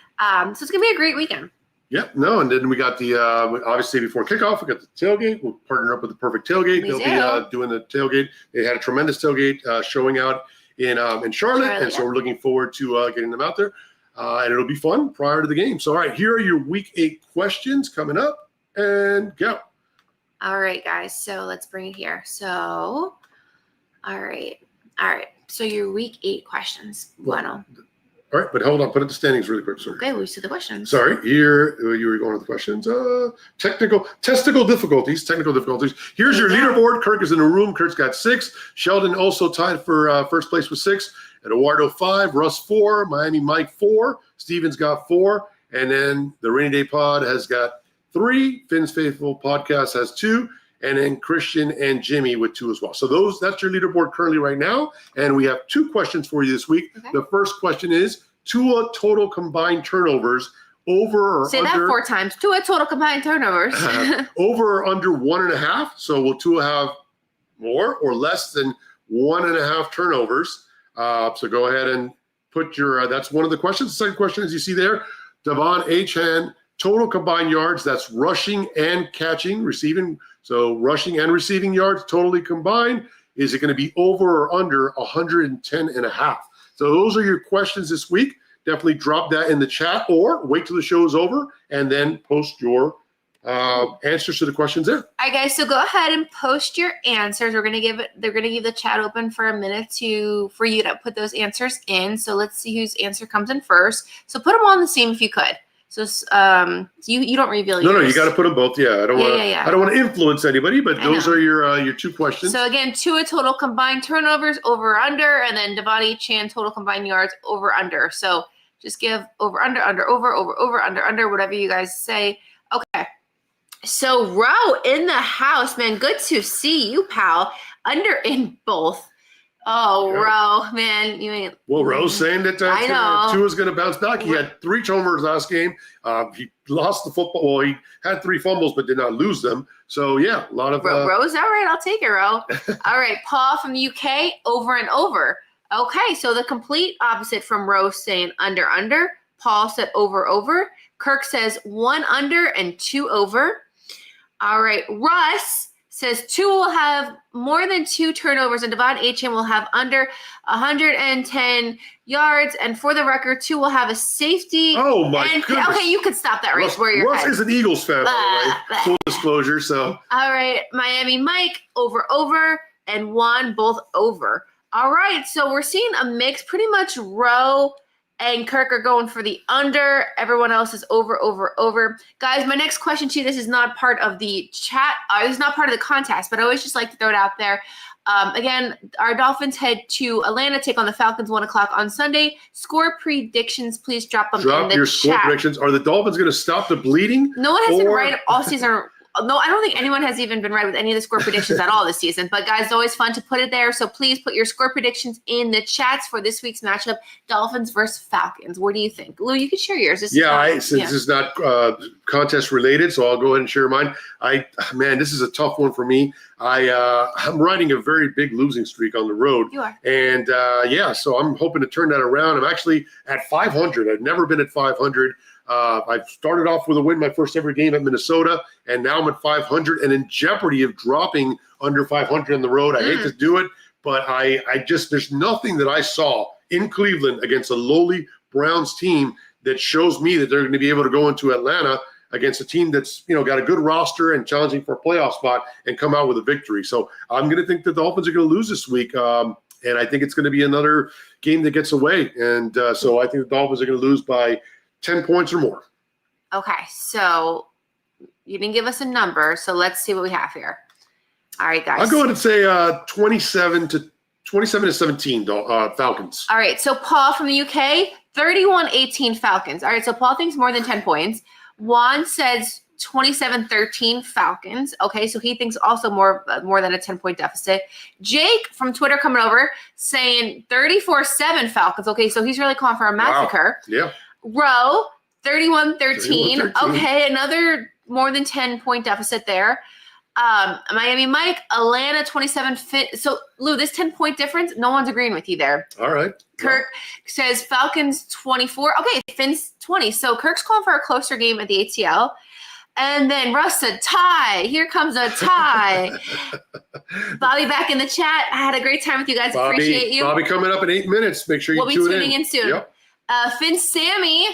So it's going to be a great weekend. Yep. No, and then we got the, obviously before kickoff, we got the tailgate. We'll partner up with the Perfect Tailgate. They'll be doing the tailgate. They had a tremendous tailgate showing out in Charlotte. And so we're looking forward to getting them out there. And it'll be fun prior to the game. So, all right, here are your Week 8 questions coming up. And go. All right, guys. So let's bring it here. So, all right. So your Week 8 questions. Bueno. All right, but hold on. Put up the standings really quick. Sorry. Okay, we see the questions. Sorry, here you were going with the questions. Technical difficulties. Here's your leaderboard. Kirk is in the room. Kirk's got 6. Sheldon also tied for first place with 6. Eduardo 5. Russ 4. Miami Mike 4. Steven's got 4. And then the Rainy Day Pod has got 3. Finn's Faithful Podcast has 2. And then Christian and Jimmy with 2 as well. So that's your leaderboard currently right now. And we have 2 questions for you this week. Okay. The first question is Tua total combined turnovers over or Say under. Say that 4 times. Tua total combined turnovers. Over or under 1.5. So will Tua have more or less than 1.5 turnovers? So go ahead and put your, that's one of the questions. The second question, as you see there, Devon H. Hand, total combined yards. That's rushing and catching, receiving. So rushing and receiving yards totally combined, is it going to be over or under 110.5? So those are your questions this week. Definitely drop that in the chat or wait till the show is over and then post your answers to the questions there. All right, guys. So go ahead and post your answers. They're going to give the chat open for a minute for you to put those answers in. So let's see whose answer comes in first. So put them all in the same if you could. So you don't reveal yours. No, you got to put them both. Yeah, I don't want to influence anybody, but those are your 2 questions. So again, Tua total combined turnovers over under, and then Devon Chan total combined yards over under. So just give over under under whatever you guys say. Okay. So Ro in the house, man. Good to see you, pal. Under in both. Oh, yeah. Rowe, man, you ain't. Well, Rowe's saying that Tua's going to bounce back. He had 3 homers last game. He lost the football. Well, he had 3 fumbles, but did not lose them. So, yeah, a lot of. Rowe's all right. I'll take it, Rowe. All right, Paul from the UK, over and over. Okay, so the complete opposite from Rowe saying under. Paul said over. Kirk says 1 under and 2 over. All right, Russ says 2 will have more than 2 turnovers, and Devon Achane will have under 110 yards. And for the record, 2 will have a safety. Oh, my goodness. Okay, you could stop that right where you're Russ is an Eagles fan, by the way. Full disclosure, so. All right, Miami Mike, over, and Juan, both over. All right, so we're seeing a mix. Pretty much Rowe and Kirk are going for the under. Everyone else is over. Guys, my next question to you, this is not part of the chat. This is not part of the contest, but I always just like to throw it out there. Again, our Dolphins head to Atlanta, take on the Falcons 1 o'clock on Sunday. Score predictions, please drop them in the chat. Drop your score predictions. Are the Dolphins going to stop the bleeding? No one has been right all season. No, I don't think anyone has even been right with any of the score predictions at all this season. But, guys, it's always fun to put it there. So, please put your score predictions in the chats for this week's matchup, Dolphins versus Falcons. What do you think? Lou, you can share yours. This is not contest related, so I'll go ahead and share mine. This is a tough one for me. I'm riding a very big losing streak on the road. You are. And, so I'm hoping to turn that around. I'm actually at 500. I've never been at 500. I started off with a win my first ever game at Minnesota, and now I'm at 500 and in jeopardy of dropping under 500 on the road. I hate to do it, but there's nothing that I saw in Cleveland against a lowly Browns team that shows me that they're going to be able to go into Atlanta against a team that's, got a good roster and challenging for a playoff spot and come out with a victory. So I'm going to think that the Dolphins are going to lose this week. And I think it's going to be another game that gets away. And so I think the Dolphins are going to lose by 10 points or more. Okay, so you didn't give us a number, so let's see what we have here. All right, guys. I'll go ahead and say 27 to 17 Falcons. All right, so Paul from the UK, 31-18 Falcons. All right, so Paul thinks more than 10 points. Juan says 27-13 Falcons. Okay, so he thinks also more than a 10-point deficit. Jake from Twitter coming over saying 34-7 Falcons. Okay, so he's really calling for a massacre. Wow. Yeah. Rowe, 31-13. Okay, another more than 10-point deficit there. Miami Mike, Atlanta 27. So, Lou, this 10-point difference, no one's agreeing with you there. All right. Kirk says Falcons 24. Okay, Fins 20. So, Kirk's calling for a closer game at the ATL. And then Russ said tie. Here comes a tie. Bobby back in the chat. I had a great time with you guys. Appreciate you. Bobby coming up in 8 minutes. Make sure you tune in. We'll be tuning in soon. Yep. Finn Sammy,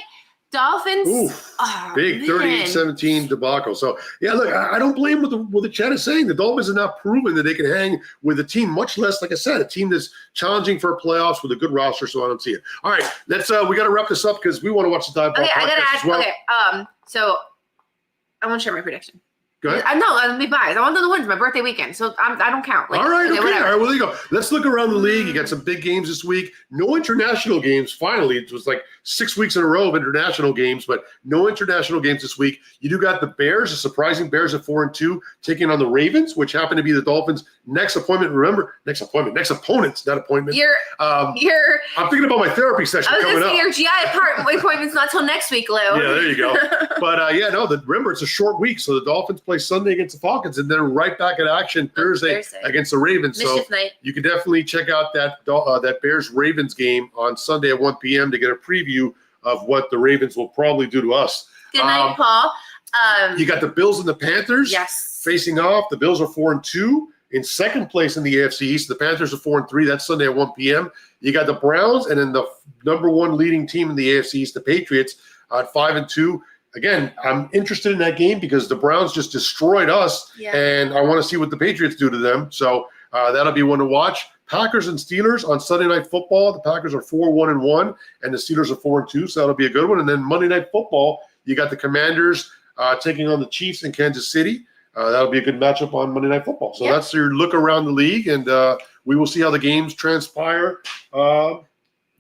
Dolphins. Oof, big 38-17 debacle. So, look, I don't blame what the chat is saying. The Dolphins have not proven that they can hang with a team, much less, like I said, a team that's challenging for playoffs with a good roster, so I don't see it. All right, let's we got to wrap this up because we want to watch the dive ball podcast as well. Okay, so I want to share my prediction. Go ahead. I'm be biased. I want them to win. It's my birthday weekend, so I don't count. All right, okay. All right, well, there you go. Let's look around the league. You got some big games this week. No international games. Finally, it was like 6 weeks in a row of international games, but no international games this week. You do got the Bears, the surprising Bears at 4-2, taking on the Ravens, which happen to be the Dolphins' next appointment. Remember, next opponents, not appointment. I'm thinking about my therapy session coming up. Your GI appointment's not till next week, Lou. Yeah, there you go. But remember, it's a short week, so the Dolphins play Sunday against the Falcons, and then right back at action Thursday against the Ravens. Mischief night. You can definitely check out that Bears-Ravens game on Sunday at 1 p.m. to get a preview of what the Ravens will probably do to us. Good night, Paul. You got the Bills and the Panthers facing off. The Bills are 4-2 in second place in the AFC East. The Panthers are 4-3. That's Sunday at 1 p.m. You got the Browns, and then the number one leading team in the AFC East, the Patriots, at 5-2. Again, I'm interested in that game because the Browns just destroyed us, and I want to see what the Patriots do to them. So that'll be one to watch. Packers and Steelers on Sunday Night Football. The Packers are 4-1-1, and the Steelers are 4-2, so that'll be a good one. And then Monday Night Football, you got the Commanders taking on the Chiefs in Kansas City. That'll be a good matchup on Monday Night Football. So that's your look around the league, and we will see how the games transpire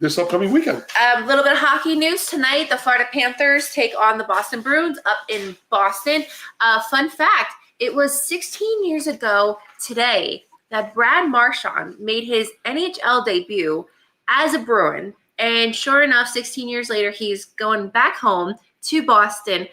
this upcoming weekend. A little bit of hockey news tonight. The Florida Panthers take on the Boston Bruins up in Boston. Fun fact, it was 16 years ago today that Brad Marchand made his NHL debut as a Bruin. And sure enough, 16 years later, he's going back home to Boston.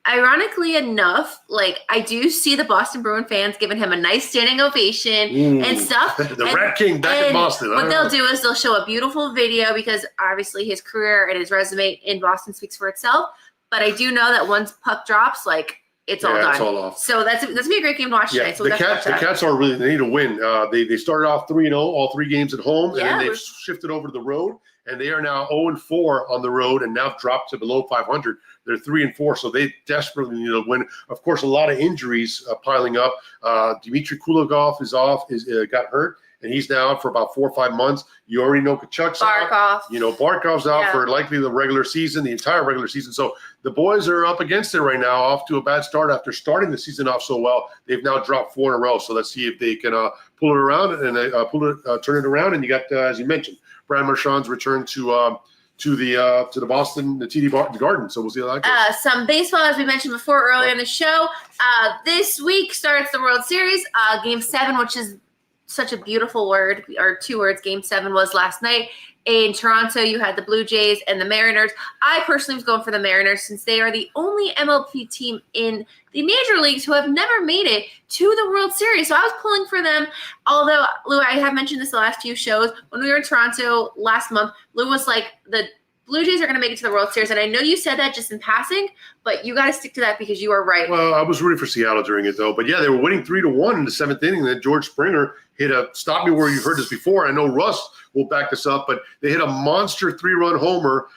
Ironically enough, like I do see the Boston Bruin fans giving him a nice standing ovation and stuff. The Rat King back in Boston. What they'll do is they'll show a beautiful video because obviously his career and his resume in Boston speaks for itself. But I do know that once puck drops, like it's all done. It's all off. So that's gonna be a great game to watch tonight. So the Cats are really, they need to win. They started off 3-0, all 3 games at home, and then they've shifted over to the road, and they are now 0-4 on the road, and now dropped to below 500. They're 3-4, so they desperately need to win. Of course, a lot of injuries piling up. Dmitry Kulikov is off, got hurt, and he's now out for about 4 or 5 months. You already know Kachuk's out. You know, Barkov's out for likely the regular season, the entire regular season. So the boys are up against it right now, off to a bad start after starting the season off so well. They've now dropped 4 in a row. So let's see if they can pull it around and turn it around. And you got, as you mentioned, Brad Marchand's return to the Boston, the TD Garden. So we'll see how that goes. Some baseball, as we mentioned before earlier in the show. This week starts the World Series, Game 7, which is such a beautiful word, or 2 words. Game 7 was last night. In Toronto, you had the Blue Jays and the Mariners. I personally was going for the Mariners since they are the only MLB team in the major leagues who have never made it to the World Series. So I was pulling for them. Although, Lou, I have mentioned this the last few shows. When we were in Toronto last month, Lou was like, the Blue Jays are going to make it to the World Series. And I know you said that just in passing, but you got to stick to that because you are right. Well, I was rooting for Seattle during it, though. But, yeah, they were winning 3-1 in the 7th inning. And then George Springer hit a – stop me where you've heard this before. I know Russ will back this up, but they hit a monster 3-run homer.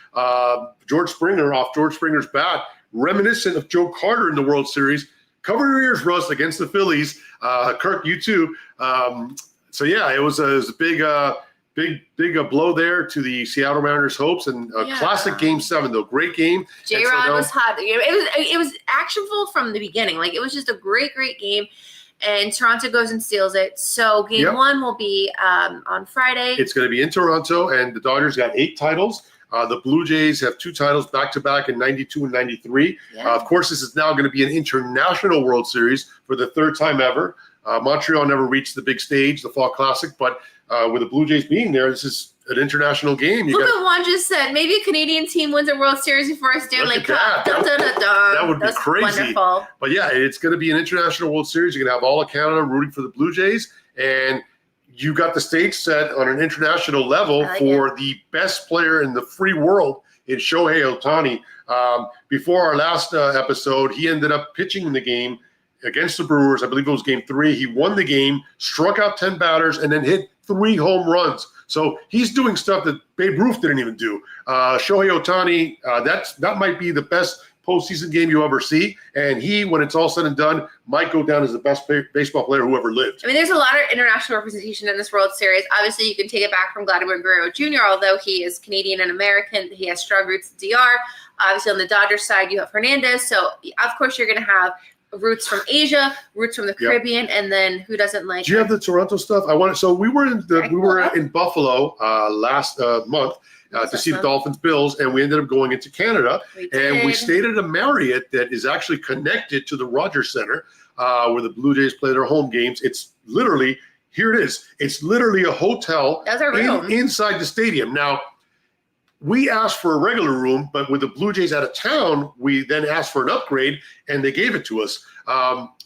George Springer off George Springer's bat, reminiscent of Joe Carter in the World Series. Cover your ears, Russ, against the Phillies. Kirk, you too. So, yeah, it was a big blow there to the Seattle Mariners' hopes, and a classic Game 7, though. Great game. J-Rod was hot. It was actionful from the beginning. Like, it was just a great game. And Toronto goes and steals it. So game 1 will be on Friday. It's going to be in Toronto, and the Dodgers got 8 titles. The Blue Jays have 2 titles back-to-back in 92 and 93. Of course, this is now going to be an international World Series for the 3rd time ever. Montreal never reached the big stage, the Fall Classic, but with the Blue Jays being there, this is an international game. Look at one just said, maybe a Canadian team wins a World Series before a Stanley Cup. That would be crazy. Wonderful. But yeah, it's going to be an international World Series. You're going to have all of Canada rooting for the Blue Jays, and you got the stage set on an international level for the best player in the free world in Shohei Ohtani. Before our last episode, he ended up pitching in the game against the Brewers. I believe it was Game 3. He won the game, struck out 10 batters, and then hit 3 home runs. So he's doing stuff that Babe Ruth didn't even do. Shohei Ohtani, that might be the best postseason game you ever see. And he, when it's all said and done, might go down as the best baseball player who ever lived. I mean, there's a lot of international representation in this World Series. Obviously, you can take it back from Vladimir Guerrero Jr., although he is Canadian and American. He has strong roots in DR. Obviously, on the Dodgers side, you have Hernandez. So, of course, you're going to have roots from Asia, roots from the Caribbean, and then who doesn't like? Do you have the Toronto stuff? So we were in Buffalo last month to see the Dolphins Bills, and we ended up going into Canada, and we stayed at a Marriott that is actually connected to the Rogers Center, where the Blue Jays play their home games. It's literally here. It is. It's literally a hotel inside the stadium. Now, we asked for a regular room, but with the Blue Jays out of town, we then asked for an upgrade, and they gave it to us.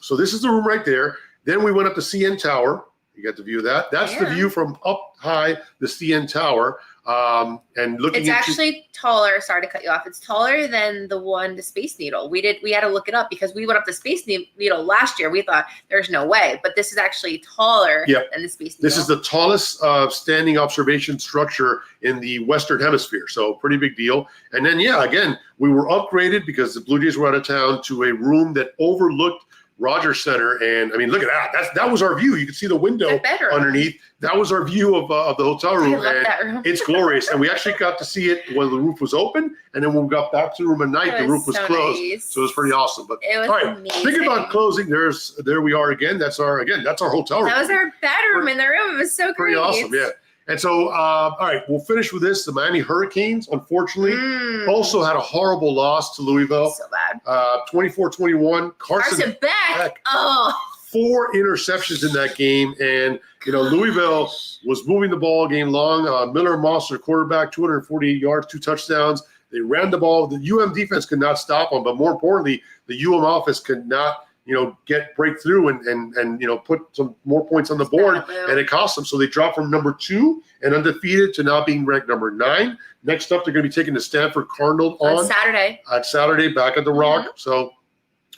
So this is the room right there. Then we went up to CN Tower. You got the view of that. That's the view from up high, the CN Tower. And looking it's actually taller. Sorry to cut you off. It's taller than the Space Needle. We had to look it up because we went up the Space Needle last year. We thought there's no way, but this is actually taller than the Space Needle. This is the tallest standing observation structure in the Western Hemisphere. So pretty big deal. And then, again, we were upgraded because the Blue Jays were out of town to a room that overlooked Rogers Center, and I mean, look at that. That was our view. You can see the window underneath. That was our view of the hotel room, and it's glorious. And we actually got to see it when the roof was open, and then when we got back to the room at night, the roof was closed. Nice. So it was pretty awesome. But it was amazing. Thinking about closing, there we are again. That's our hotel room. That was our bedroom in the room. It was so pretty great. Awesome, yeah. And so, all right, we'll finish with this. The Miami Hurricanes, unfortunately, also had a horrible loss to Louisville. So bad. 24-21. Carson Beck. 4 interceptions in that game. And, Louisville was moving the ball game long. Miller Moss, their quarterback, 248 yards, 2 touchdowns. They ran the ball. The UM defense could not stop them. But more importantly, the UM offense could not, break through and put some more points on the board. And it cost them. So they dropped from number 2 and undefeated to now being ranked number 9. Next up, they're going to be taking the Stanford Cardinal on Saturday back at the Rock. So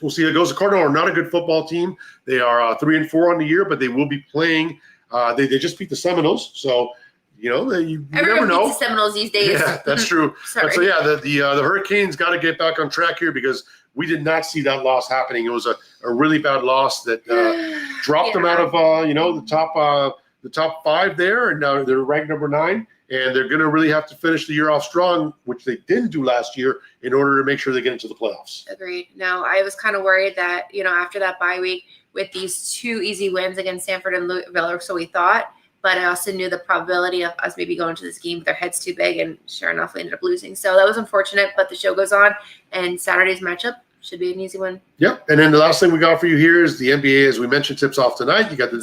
we'll see how it goes. The Cardinal are not a good football team. They are 3-4 on the year, but they will be playing. They just beat the Seminoles. So, you never know. Beats the Seminoles these days. Yeah, that's true. But so, yeah, the Hurricanes got to get back on track here because we did not see that loss happening. It was a really bad loss that dropped them out of, the top 5 there, and now they're ranked number 9. And they're going to really have to finish the year off strong, which they didn't do last year, in order to make sure they get into the playoffs. Agreed. No, I was kind of worried that, after that bye week with these 2 easy wins against Stanford and Louisville, or so we thought, but I also knew the probability of us maybe going to this game with their heads too big, and sure enough, we ended up losing. So that was unfortunate, but the show goes on, and Saturday's matchup should be an easy win. Yep. And then the last thing we got for you here is the NBA, as we mentioned, tips off tonight. You got the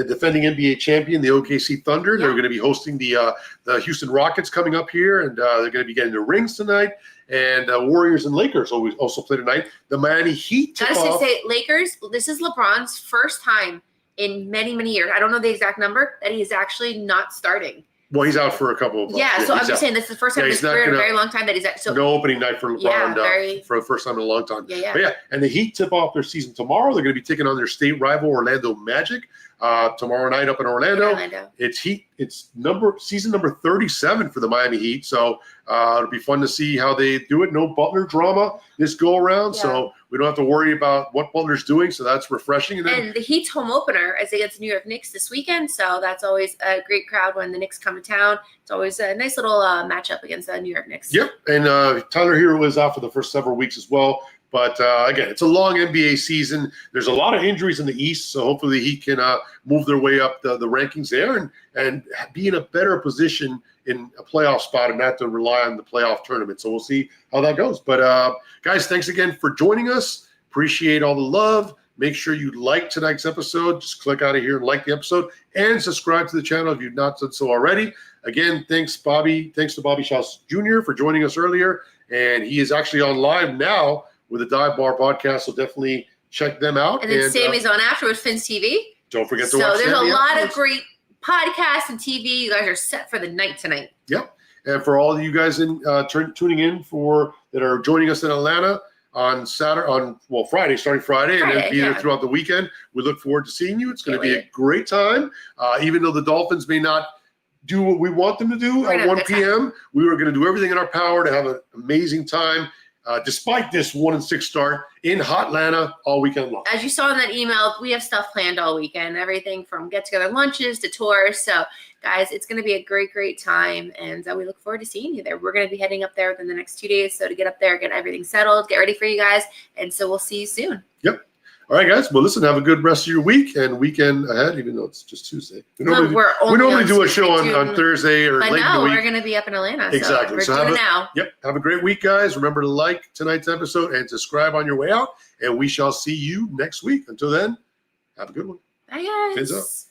defending NBA champion, the OKC Thunder. They're going to be hosting the Houston Rockets coming up here, and they're going to be getting the rings tonight. And Warriors and Lakers also play tonight. The Miami Heat. Gotta say, Lakers, this is LeBron's first time in many, many years. I don't know the exact number that he's actually not starting. Well, he's out for a couple of months. Yeah, so I'm just saying this is the first time in his career in a very long time that he's out. So no opening night for LeBron for the first time in a long time. Yeah. But and the Heat tip off their season tomorrow. They're going to be taking on their state rival Orlando Magic tomorrow night up in Orlando. It's season number 37 for the Miami Heat. So it'll be fun to see how they do it. No Butler drama this go around. Yeah. So we don't have to worry about what Butler's doing. So that's refreshing. And the Heat's home opener is against New York Knicks this weekend. So that's always a great crowd when the Knicks come to town. It's always a nice little matchup against the New York Knicks. Yep. And Tyler Hero was out for the first several weeks as well. But, again, it's a long NBA season. There's a lot of injuries in the East, so hopefully he can move their way up the rankings there and be in a better position in a playoff spot and not to rely on the playoff tournament. So we'll see how that goes. But, guys, thanks again for joining us. Appreciate all the love. Make sure you like tonight's episode. Just click out of here and like the episode and subscribe to the channel if you've not done so already. Again, thanks to Bobby Shouse Jr. for joining us earlier. And he is actually on live now with the Dive Bar podcast, so definitely check them out. And then Sammy's on afterwards, Fins TV. Don't forget to watch. So there's a lot of great podcasts and TV. You guys are set for the night tonight. Yep. And for all of you guys tuning in that are joining us in Atlanta on Friday, starting Friday, and then be there throughout the weekend, we look forward to seeing you. It's going to be a great time. Even though the Dolphins may not do what we want them to do at 1 p.m., we are going to do everything in our power to have an amazing time. Despite this 1-6 start in hot Atlanta all weekend long. As you saw in that email, we have stuff planned all weekend, everything from get-together lunches to tours. So, guys, it's going to be a great, great time, and we look forward to seeing you there. We're going to be heading up there within the next 2 days, so to get up there, get everything settled, get ready for you guys, and so we'll see you soon. Yep. All right, guys. Well, listen, have a good rest of your week and weekend ahead, even though it's just Tuesday. We normally do a show on Thursday or late in the week. We're going to be up in Atlanta. Exactly. So we're doing it now. Yep. Have a great week, guys. Remember to like tonight's episode and subscribe on your way out. And we shall see you next week. Until then, have a good one. Bye, guys. Fins up.